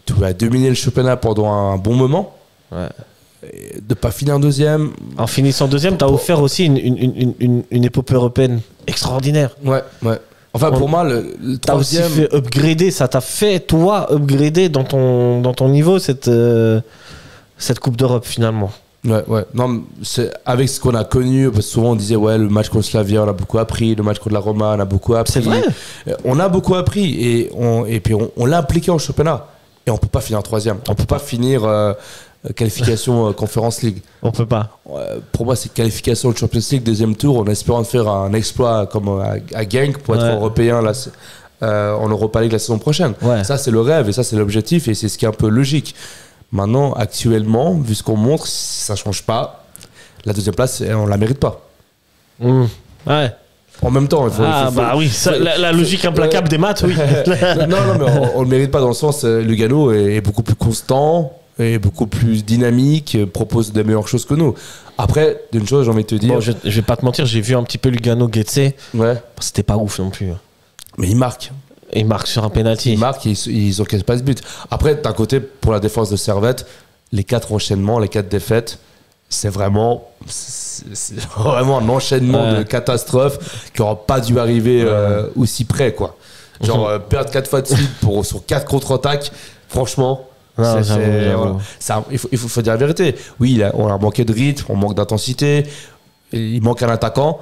Tu as dominé le championnat pendant un bon moment. Ouais. Et de ne pas finir deuxième. En finissant deuxième, tu as offert aussi une épopée européenne extraordinaire. Ouais. Enfin, pour moi, le troisième. T'as aussi fait upgrader, ça t'a fait, toi, upgrader dans ton niveau cette Coupe d'Europe, finalement. Ouais. Non, c'est avec ce qu'on a connu, parce que souvent on disait, le match contre Slavia, on a beaucoup appris, le match contre la Roma, on a beaucoup appris. C'est vrai. On a beaucoup appris, et puis on l'a appliqué en championnat. Et on peut pas finir troisième. On peut pas finir qualification Conference League. On peut pas. Pour moi, c'est qualification de Champions League, deuxième tour, en espérant de faire un exploit comme à Genk pour être européen en Europa League la saison prochaine. Ouais. Ça, c'est le rêve, et ça, c'est l'objectif, et c'est ce qui est un peu logique. Maintenant, actuellement, vu ce qu'on montre, ça change pas. La deuxième place, on la mérite pas. Ouais. En même temps, il faut. Oui, la logique implacable des maths, oui. non, mais on le mérite pas dans le sens. Lugano est beaucoup plus constant, est beaucoup plus dynamique, propose des meilleures choses que nous. Après, d'une chose, j'ai envie de te dire. Bon, je vais pas te mentir, j'ai vu un petit peu Lugano Getse. Ouais. C'était pas ouf non plus. Mais il marque. Il marque sur un penalty. Ils marquent, ils encaissent pas ce but. Après, d'un côté, pour la défense de Servette, les 4 enchaînements, les 4 défaites, c'est vraiment un enchaînement de catastrophes qui n'aura pas dû arriver aussi près, quoi. Genre, perdre 4 fois de suite sur 4 contre-attaques, franchement, il faut dire la vérité. Oui, on a manqué de rythme, on manque d'intensité, il manque un attaquant.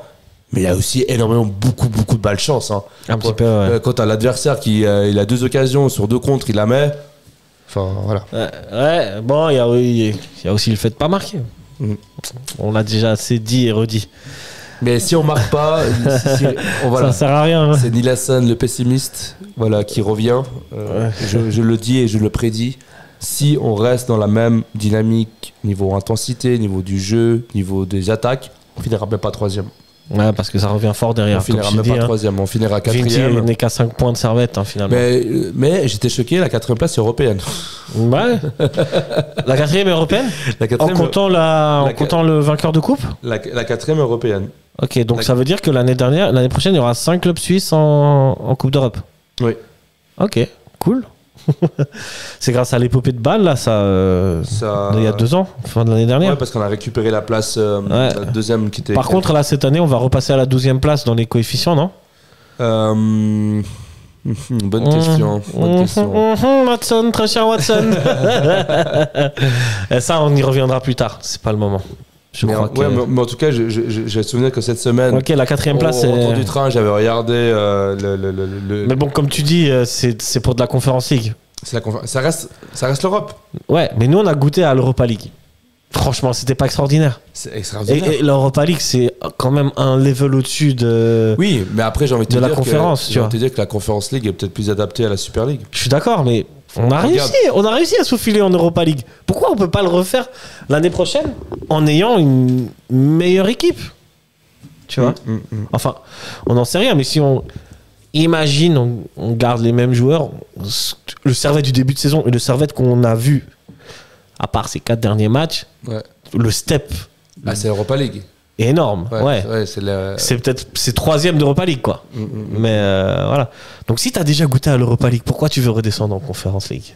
Mais il y a aussi énormément, beaucoup de malchance. Hein. Un petit peu, ouais. Quand tu as l'adversaire qui il a 2 occasions sur 2 contres, il la met. Enfin, voilà. Ouais, bon, il y a aussi le fait de ne pas marquer. On l'a déjà assez dit et redit. Mais si on ne marque pas, ça sert à rien. C'est Nilasson, le pessimiste, qui revient. Je le dis et je le prédis. Si on reste dans la même dynamique, niveau intensité, niveau du jeu, niveau des attaques, on finira même pas troisième. Ouais, parce que ça revient fort derrière. On finira même pas troisième, on finira quatrième. On n'est qu'à 5 points de Servette, finalement. Mais j'étais choqué, la 4e place est européenne. Ouais. La 4e européenne. En comptant le vainqueur de coupe. La 4e européenne. Ok, donc ça veut dire que l'année prochaine, il y aura 5 clubs suisses en Coupe d'Europe. Oui. Ok, cool. C'est grâce à l'épopée de Bâle, là, il y a 2 ans, fin de l'année dernière. Ouais, parce qu'on a récupéré la place la deuxième qui était. Par contre, là, cette année, on va repasser à la 12e place dans les coefficients, non? Bonne question. Watson, très cher Watson. Et ça, on y reviendra plus tard. C'est pas le moment. Mais en tout cas, j'ai souvenir que cette semaine. Ok, la 4e place. Au retour du train, j'avais regardé Mais bon, comme tu dis, c'est pour de la Conference League. Ça reste l'Europe. Ouais, mais nous, on a goûté à l'Europa League. Franchement, c'était pas extraordinaire. C'est extraordinaire. Et l'Europa League, c'est quand même un level au-dessus de. Oui, mais après, j'ai envie de te dire la conférence. J'ai envie de te dire que la Conference League est peut-être plus adaptée à la Super League. Je suis d'accord, mais. On a réussi à souffler en Europa League. Pourquoi on peut pas le refaire l'année prochaine en ayant une meilleure équipe? Tu vois? Enfin, on n'en sait rien, mais si on imagine, on garde les mêmes joueurs, le Servette du début de saison et le Servette qu'on a vu, à part ces 4 derniers matchs, le step. C'est l'Europa League. énorme. Ouais. C'est 3e d'Europa League, quoi. Mais voilà. Donc si t'as déjà goûté à l'Europa League, pourquoi tu veux redescendre en Conference League?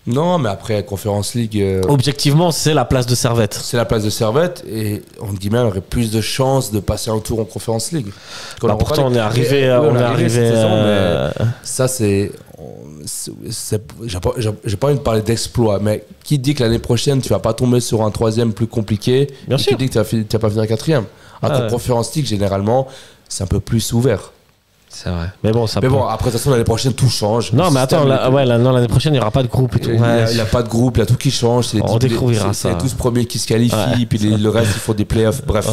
Non, mais après, Conference League... Objectivement, c'est la place de Servette. C'est la place de Servette, et on dit bien, on aurait plus de chances de passer un tour en Conference League. Pourtant, on est arrivé... cette saison, mais ça, c'est... J'ai pas envie de parler d'exploit, mais qui dit que l'année prochaine, tu vas pas tomber sur un 3e plus compliqué? Bien sûr. Qui dit que tu vas pas finir 4e? En Conference League, généralement, c'est un peu plus ouvert. C'est vrai. Mais bon, après, de toute façon, l'année prochaine, tout change. Non, mais attends, l'année prochaine, il n'y aura pas de groupe et tout. Il n'y a pas de groupe, il y a tout qui change. On découvrira ça. C'est tous premiers qui se qualifient, puis le reste, il faut des playoffs. Bref,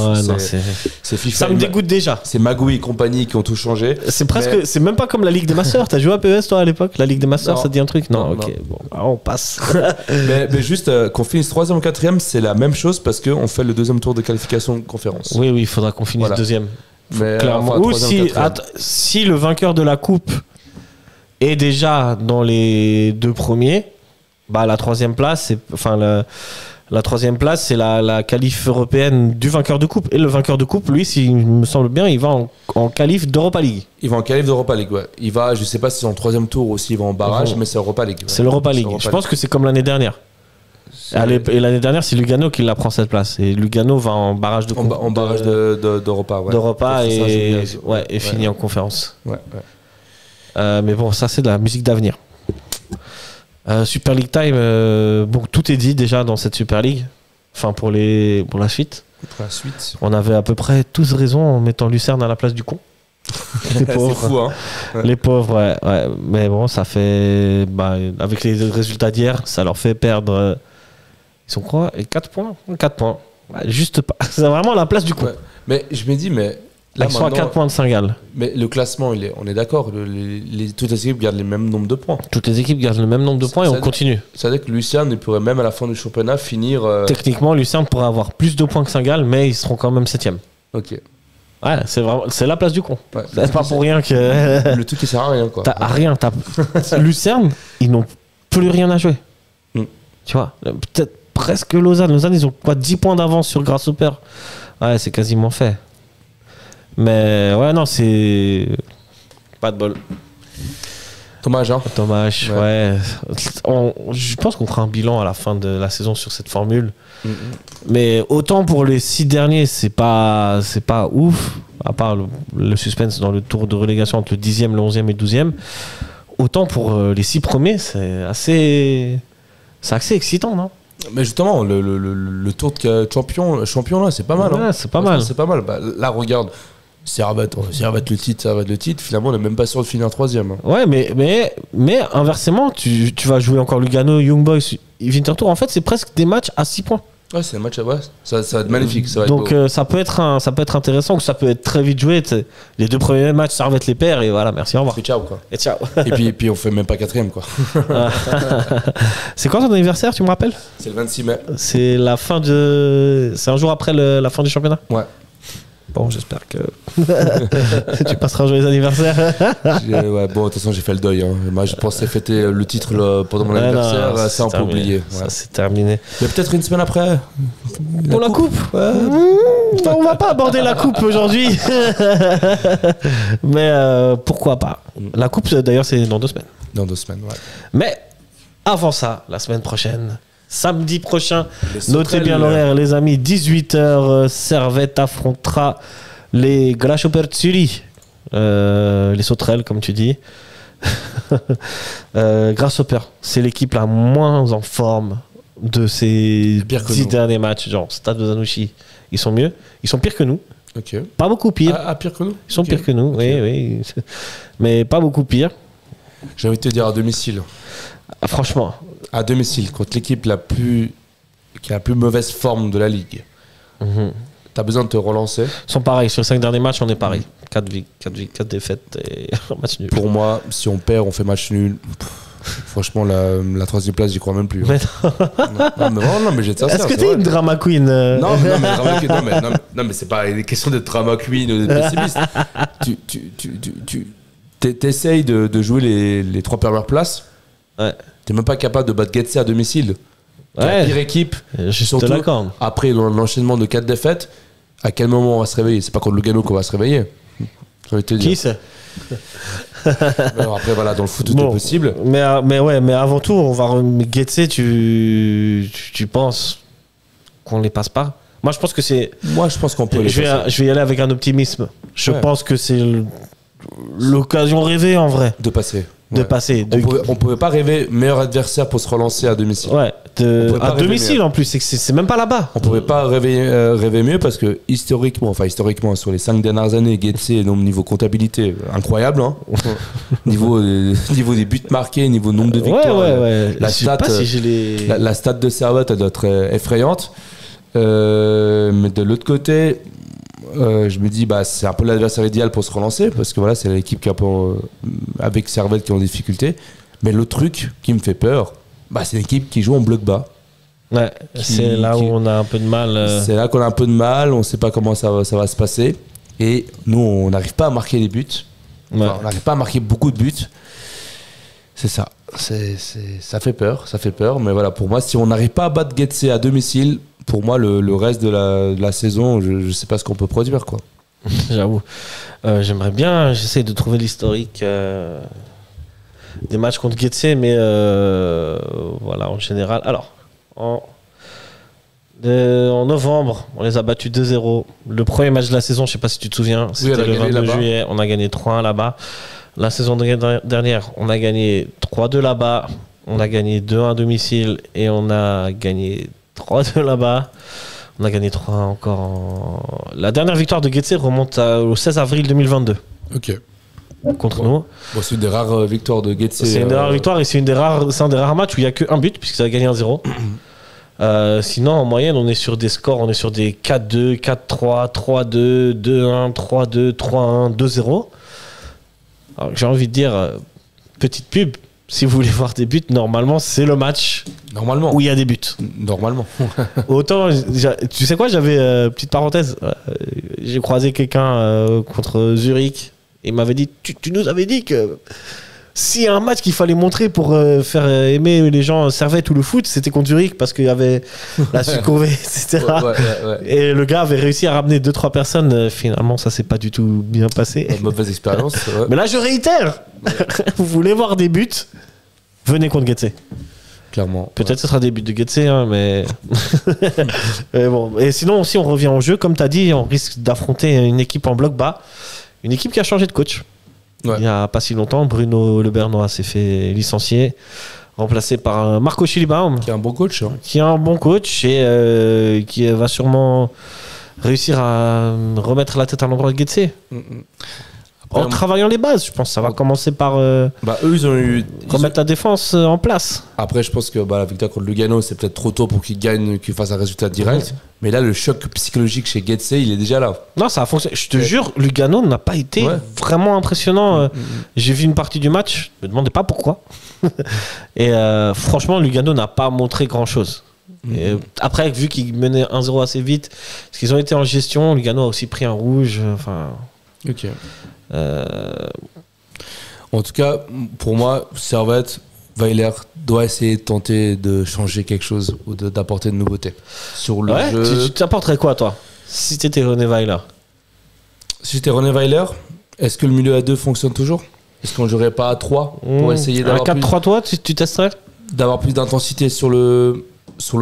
c'est FIFA. Ça me dégoûte déjà. C'est Magui et compagnie qui ont tout changé. C'est même pas comme la Ligue des Masters. T'as joué à PES, toi, à l'époque? La Ligue des Masters, ça te dit un truc? Non, ok. Bon, on passe. mais juste qu'on finisse 3e ou 4e, c'est la même chose parce qu'on fait le 2e tour de qualification conférence. Oui, il faudra qu'on finisse 2e. Mais clairement. Ou si le vainqueur de la coupe est déjà dans les 2 premiers, bah la 3e place, la 3e place, c'est la qualif européenne du vainqueur de coupe. Et le vainqueur de coupe, lui, s'il me semble bien, il va en qualif d'Europa League. Il va en qualif d'Europa League, ouais. Il va, je sais pas si c'est en 3e tour ou s'il va en barrage, mais c'est Europa League. Ouais. C'est l'Europa League. Je pense que c'est comme l'année dernière. Et l'année dernière, c'est Lugano qui la prend cette place. Et Lugano va en barrage de en barrage d'Europa, ouais. D'Europa et finit en conférence. Ouais. Mais bon, ça, c'est de la musique d'avenir. Super League Time, bon, tout est dit déjà dans cette Super League. Enfin, pour la suite. Pour la suite. On avait à peu près tous raison en mettant Lucerne à la place du con. Les pauvres. C'est fou, hein. Ouais. Les pauvres, ouais. Mais bon, ça fait. Avec les résultats d'hier, ça leur fait perdre. Ils sont quoi? 4 points? 4 points. Juste pas. C'est vraiment la place du coup. Ouais. Mais je me dis, mais. Là, ils sont à 4 points de Saint-Gall. Mais le classement, on est d'accord. Toutes les équipes gardent le même nombre de points. Toutes les équipes gardent le même nombre de points et on continue. Ça veut dire que Lucerne pourrait même à la fin du championnat finir. Techniquement, Lucerne pourrait avoir plus de points que Saint-Gall, mais ils seront quand même 7e. Ok. Ouais, c'est la place du con. Ouais, c'est pas pour rien que. Le truc qui sert à rien, quoi. Rien. Lucerne, ils n'ont plus rien à jouer. Tu vois, peut-être presque Lausanne. Lausanne, ils ont quoi, 10 points d'avance sur Grasshopper. Ouais, c'est quasiment fait. Mais ouais, non, c'est. Pas de bol. Dommage, hein. Dommage, ouais. Je pense qu'on fera un bilan à la fin de la saison sur cette formule. Mais autant pour les 6 derniers, c'est pas ouf, à part le suspense dans le tour de relégation entre le 10e, le 11e et le 12e. Autant pour les 6 premiers, c'est assez excitant, non? Mais justement, le tour de champion là, c'est pas mal. Ouais, hein. C'est pas mal. C'est pas mal. Bah, là, regarde. Servette le titre, finalement on est même pas sûr de finir 3e. Ouais, mais inversement, tu vas jouer encore Lugano, Young Boys, Winterthur. En fait, c'est presque des matchs à 6 points. Ouais, c'est un match à ça va être magnifique. Ça va donc être ça peut être intéressant, que ça peut être très vite joué. Les 2 premiers matchs, Servette les perd et voilà, merci, au revoir. Et ciao, quoi. Et ciao. et puis on fait même pas 4e, quoi. C'est quand ton anniversaire, tu me rappelles? C'est le 26 mai. C'est c'est un jour après la fin du championnat? Ouais. Bon, j'espère que tu passeras un joyeux anniversaire. Ouais, bon, de toute façon, j'ai fait le deuil. Hein. Moi, je pensais fêter le titre pendant mon anniversaire. Non, ça, on peut oublier. Ouais. Ça, c'est terminé. Mais peut-être une semaine après. Pour la coupe. Ouais. On va pas aborder la coupe aujourd'hui. Mais pourquoi pas. La coupe, d'ailleurs, c'est dans 2 semaines. Dans 2 semaines, ouais. Mais avant ça, la semaine prochaine... Samedi prochain, notez bien l'horaire, les amis, 18h, Servette affrontera les Grasshopper Zurich, les sauterelles, comme tu dis. Grasshopper, c'est l'équipe la moins en forme de ces 10 derniers matchs, genre Stade de Zanouchi. Ils sont mieux, ils sont pires que nous. Okay. Pas beaucoup pire. Pire que nous. Ils sont pires que nous, oui. Mais pas beaucoup pire. J'ai envie de te dire à domicile. Franchement. À domicile, contre l'équipe qui a la plus mauvaise forme de la Ligue. T'as besoin de te relancer. Ils sont pareils. Sur les 5 derniers matchs, on est pareil. 4 défaites et un match nul. Pour moi, si on perd, on fait match nul. Franchement, la 3e place, j'y crois même plus. Mais non, mais j'ai sincère. Est-ce que t'es une drama queen? Non, mais c'est pas une question d'être drama queen ou d'être pessimiste. T'essayes de jouer les 3 premières places. Ouais. T'es même pas capable de battre Getse à domicile. Ouais. La pire équipe. Juste la corne. Après l'enchaînement de 4 défaites. À quel moment on va se réveiller? C'est pas contre Lugano qu'on va se réveiller. Je vais te dire. Qui c'est? Alors après, voilà, dans le foot, tout est possible. Mais avant tout, on va Getse, tu penses qu'on les passe pas? Moi, je pense que c'est. Moi, je pense qu'on peut les passer. Je vais y aller avec un optimisme. Je pense que c'est l'occasion rêvée en vrai. De passer. De passer. On pouvait pas rêver meilleur adversaire pour se relancer à domicile. Ouais, à domicile en plus, c'est même pas là-bas. On pouvait pas rêver mieux parce que historiquement, sur les 5 dernières années, Getse est niveau comptabilité incroyable. Hein. niveau des buts marqués, niveau nombre de victoires. Ouais. La stat de Servette, elle doit être effrayante. Mais de l'autre côté, je me dis c'est un peu l'adversaire idéal pour se relancer parce que voilà, c'est l'équipe qui est un peu avec Servette qui est en difficulté. Mais l'autre truc qui me fait peur, c'est l'équipe qui joue en bloc bas. Ouais, c'est là où on a un peu de mal. C'est là qu'on a un peu de mal, on ne sait pas comment ça va se passer. Et nous, on n'arrive pas à marquer les buts. Enfin, on n'arrive pas à marquer beaucoup de buts. C'est ça. Ça fait peur. Mais voilà, pour moi, si on n'arrive pas à battre Getse à domicile, pour moi, le reste de la saison, je ne sais pas ce qu'on peut produire, quoi. J'avoue. J'aimerais bien, j'essaie de trouver l'historique des matchs contre Getse, mais voilà, en général. Alors, en novembre, on les a battus 2-0. Le premier match de la saison, je ne sais pas si tu te souviens, c'était le 22 juillet. On a gagné 3-1 là-bas. La saison dernière, on a gagné 3-2 là-bas. On a gagné 2-1 à domicile et on a gagné 3-2 là-bas. On a gagné 3 encore. La dernière victoire de Getse remonte au 16 avril 2022. Ok. Contre nous. Bon, c'est une des rares victoires de Getse. C'est une des rares victoires et c'est un des rares matchs où il n'y a qu'un but puisque ça a gagné 1-0. Sinon, en moyenne, on est sur des scores, on est sur des 4-2, 4-3, 3-2, 2-1, 3-2, 3-1, 2-0. Alors, j'ai envie de dire, petite pub. Si vous voulez voir des buts, normalement, c'est le match où il y a des buts. Normalement. Autant, tu sais quoi, j'avais, petite parenthèse, j'ai croisé quelqu'un contre Zurich et il m'avait dit, tu nous avais dit que s'il y a un match qu'il fallait montrer pour faire aimer les gens Servette ou le foot, c'était contre Zurich parce qu'il y avait la Sucové, etc. Ouais. Et le gars avait réussi à ramener 2-3 personnes. Finalement, ça s'est pas du tout bien passé. Mauvaise expérience. Ouais. Mais là, je réitère. Vous voulez voir des buts? Venez contre Getse. Clairement. Peut-être ce sera des buts de Getse, hein, mais... mais bon. Et sinon, si on revient au jeu, comme tu as dit, on risque d'affronter une équipe en bloc bas. Une équipe qui a changé de coach. Ouais. Il n'y a pas si longtemps, Bruno Le Bernois s'est fait licencier, remplacé par Marco Schilbaum. Qui est un bon coach. Hein. Qui est un bon coach et qui va sûrement réussir à remettre la tête à l'endroit de Getse. En travaillant les bases, je pense que ça va commencer par eux, ils ont eu remettre la défense en place. Après, je pense que la victoire contre Lugano, c'est peut-être trop tôt pour qu'ils gagnent, qu'ils fassent un résultat direct. Mais là, le choc psychologique chez Getse, il est déjà là. Non, ça a fonctionné. Je te jure, Lugano n'a pas été vraiment impressionnant. J'ai vu une partie du match, je me demandais pas pourquoi. Et franchement, Lugano n'a pas montré grand-chose. Et après, vu qu'ils menaient 1-0 assez vite, parce qu'ils ont été en gestion, Lugano a aussi pris un rouge. Enfin. Ok. En tout cas, pour moi, Servette, Weiler doit essayer de tenter de changer quelque chose ou d'apporter de nouveautés sur le jeu. Tu t'apporterais quoi, toi, si tu étais René Weiler? Si j'étais René Weiler, est-ce que le milieu à 2 fonctionne toujours? Est-ce qu'on ne jouerait pas à 3 pour essayer d'avoir un 4-3, toi, tu testerais? D'avoir plus d'intensité sur le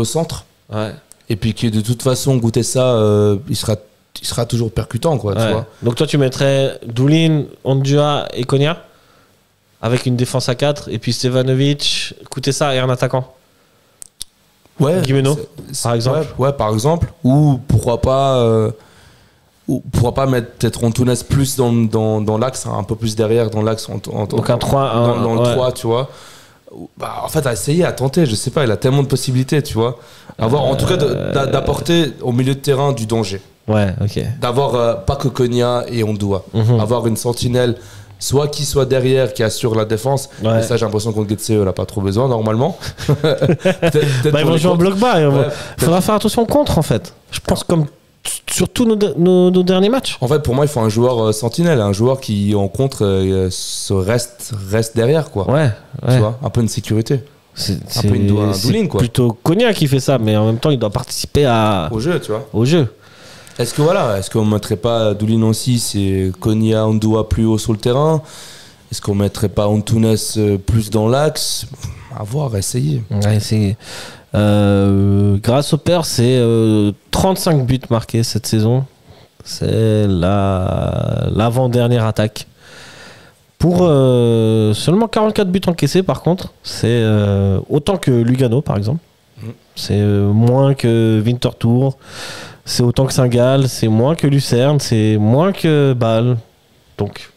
centre. Ouais. Et puis que de toute façon, goûter ça, il sera toujours percutant, quoi. Tu vois. Donc toi, tu mettrais Doulin, Ondua et Konya avec une défense à 4 et puis Stevanovic, Koutessa et un attaquant. Ouais. Guimeno, par exemple. Ouais, par exemple. Ou pourquoi pas mettre peut-être Antunes plus dans l'axe, un peu plus derrière dans l'axe. Donc un 3. Dans le 3, tu vois. En fait, à essayer, à tenter, je sais pas, il a tellement de possibilités, tu vois. En tout cas, d'apporter au milieu de terrain du danger. Ouais, ok. D'avoir pas que Konya et Ondua. Avoir une sentinelle, soit derrière, qui assure la défense. Mais ça, j'ai l'impression qu'on Getse, on n'a pas trop besoin, normalement. peut-être ils vont jouer en bloc bas. Il faudra faire attention au contre, en fait. Je pense comme sur tous nos derniers matchs. En fait, pour moi, il faut un joueur sentinelle, un joueur qui, en contre, reste derrière, quoi. Ouais. Tu vois, un peu une sécurité. C'est un peu une douline, quoi. Plutôt Konya qui fait ça, mais en même temps, il doit participer au jeu, tu vois. Au jeu. Est-ce qu'on mettrait pas Doulin en 6 et Konya Ondoa plus haut sur le terrain? Est-ce qu'on mettrait pas Antunes plus dans l'axe? À voir, essayer. Ouais, essayer. Grâce au père, c'est 35 buts marqués cette saison. C'est l'avant-dernière attaque. Pour seulement 44 buts encaissés, par contre, c'est autant que Lugano, par exemple. C'est moins que Winterthur. C'est autant que Saint-Gall. C'est moins que Lucerne. C'est moins que Bâle. Donc,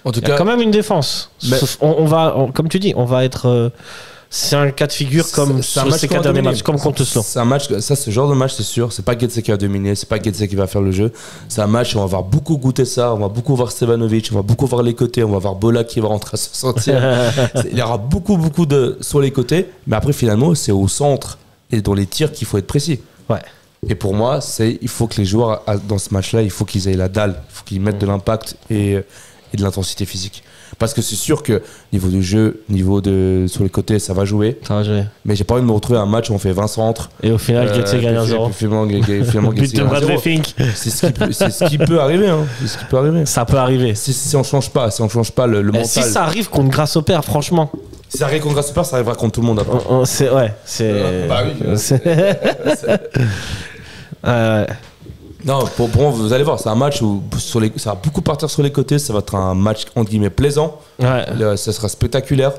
en tout il y a quand même une défense. Mais... comme tu dis, on va être... c'est un cas de figure comme sur ces 4 derniers matchs, comme contre Oslo. C'est un match, ça, ce genre de match, c'est sûr. C'est pas Getse qui va dominer, c'est pas Getse qui va faire le jeu. C'est un match où on va beaucoup goûter ça. On va beaucoup voir Stevanovic, on va beaucoup voir les côtés, on va voir Bola qui va rentrer à se sentir. Il y aura beaucoup sur les côtés. Mais après, finalement, c'est au centre et dans les tirs qu'il faut être précis. Ouais. Et pour moi, il faut que les joueurs, dans ce match-là, il faut qu'ils aient la dalle. Il faut qu'ils mettent de l'impact et de l'intensité physique. Parce que c'est sûr que niveau du jeu, sur les côtés, ça va jouer. Mais j'ai pas envie de me retrouver à un match où on fait 20 centres. Et au final, Getse gagne 1-0. Finalement, Getse gagne 1-0. C'est ce qui peut arriver. Hein. C'est ce qui peut arriver. Ça peut arriver. Si on change pas le mental. Si ça arrive contre Grâce au père, franchement. Si ça arrive contre Grâce au père, ça arrivera contre tout le monde après. Bah oui. Non, pour moi, vous allez voir, c'est un match où ça va beaucoup partir sur les côtés. Ça va être un match entre guillemets plaisant. Ça sera spectaculaire.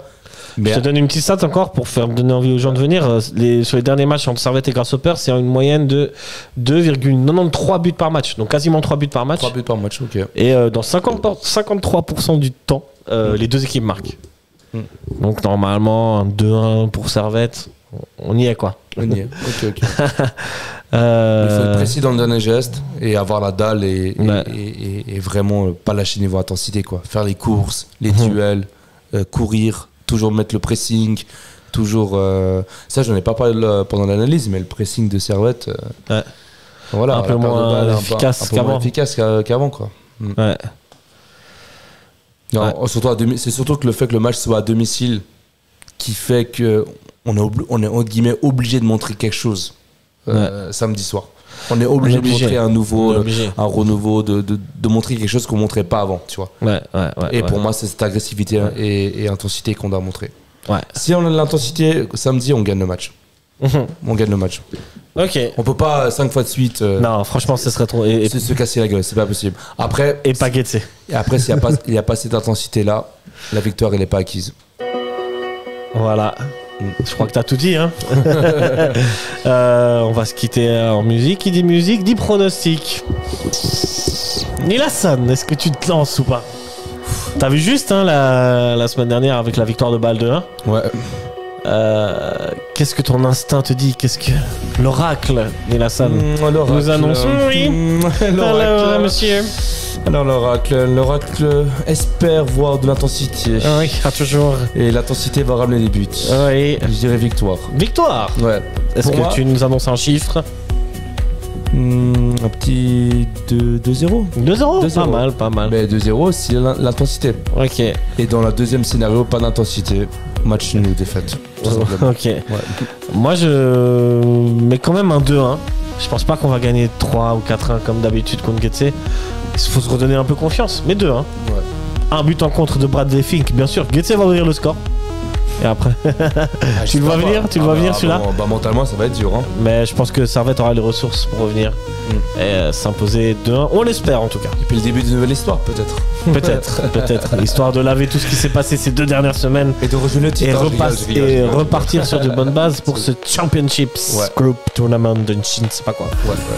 Mais je te donne une petite stat encore pour faire donner envie aux gens de venir. Sur les derniers matchs entre Servette et Grasshopper, c'est une moyenne de 2,93 buts par match. Donc quasiment 3 buts par match. 3 buts par match, ok. Et dans 53% du temps, les deux équipes marquent. Donc normalement, un 2-1 pour Servette. On y est quoi. On y est, ok. Il faut être précis dans le dernier geste et avoir la dalle et vraiment pas lâcher niveau intensité quoi. Faire les courses, les duels, courir, toujours mettre le pressing, toujours. Ça, je n'en ai pas parlé pendant l'analyse, mais le pressing de Servette, voilà, un peu moins efficace qu'avant quoi. Ouais. Non, c'est surtout que le fait que le match soit à domicile qui fait que on est entre guillemets obligé de montrer quelque chose samedi soir. On est obligé de montrer un renouveau, de montrer quelque chose qu'on montrait pas avant, tu vois. Et pour moi, c'est cette agressivité et intensité qu'on doit montrer. Si on a de l'intensité samedi, on gagne le match. On gagne le match. Ok. On peut pas 5 fois de suite. Non, franchement, ce serait trop. C'est se casser la gueule, c'est pas possible. Après. Et pas Getse. Et après, s'il n'y a pas cette intensité-là, la victoire, elle n'est pas acquise. Voilà. Je crois que t'as tout dit, hein. On va se quitter en musique. Qui dit musique dit pronostic. Nilassan, est-ce que tu te lances ou pas? T'as vu juste hein, la semaine dernière avec la victoire de Bâle 2-1. Ouais. Qu'est-ce que ton instinct te dit? Qu'est-ce que l'oracle Nilassan nous annonce? Oui. Alors, monsieur. Alors l'oracle espère voir de l'intensité. Oui, toujours. Et l'intensité va ramener des buts. Oui. Je dirais victoire. Victoire. Ouais. Est-ce que tu nous annonces un chiffre? Un petit 2-0. 2-0. Pas mal. Mais 2-0, c'est l'intensité. Ok. Et dans le deuxième scénario, pas d'intensité. Match nul, défaite. Ok. Ouais. Moi, je mets quand même un 2-1. Je pense pas qu'on va gagner 3 ou 4-1 comme d'habitude contre Getse. Il faut se redonner un peu confiance. Mais 2-1. Un but en contre de Bradley Fink, bien sûr. Getse va ouvrir le score. Et après, tu le vois venir, celui-là. Mentalement, ça va être dur. Hein. Mais je pense que Servette aura les ressources pour revenir et s'imposer 2-1. On l'espère en tout cas. Et puis le début d'une nouvelle histoire, peut-être. Peut-être. Histoire de laver tout ce qui s'est passé ces 2 dernières semaines. Et de rejoindre le titre. Et repartir sur de bonnes bases pour ce Championships Group Tournament de je ne sais pas quoi.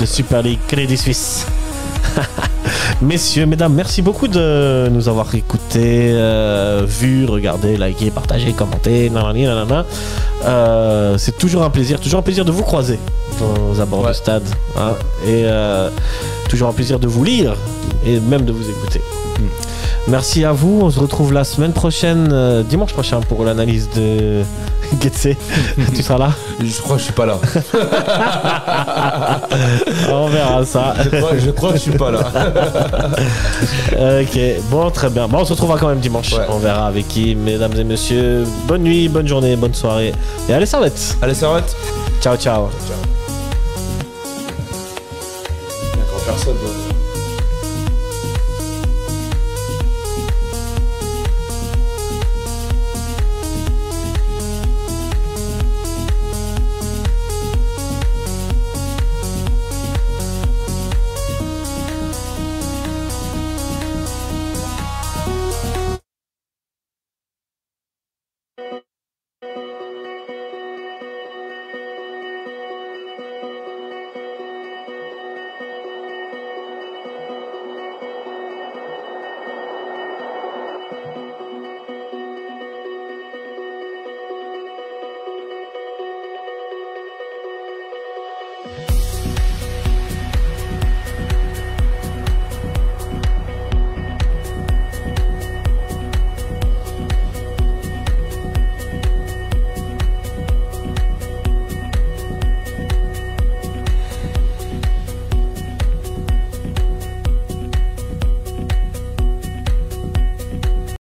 De Super League Crédit Suisse. Messieurs, mesdames, merci beaucoup de nous avoir écoutés, vus, regardés, likés, partagés, commentés, nanana. C'est toujours un plaisir de vous croiser aux abords du stade. Hein, et toujours un plaisir de vous lire et même de vous écouter. Merci à vous, on se retrouve la semaine prochaine, dimanche prochain pour l'analyse de Getse. Tu seras là? Je crois que je suis pas là. On verra ça. Je crois que je suis pas là. Ok, bon, très bien. Bon, on se retrouvera quand même dimanche. On verra avec qui, mesdames et messieurs. Bonne nuit, bonne journée, bonne soirée. Et allez, Servette. Allez, Servette. Ciao. Ciao.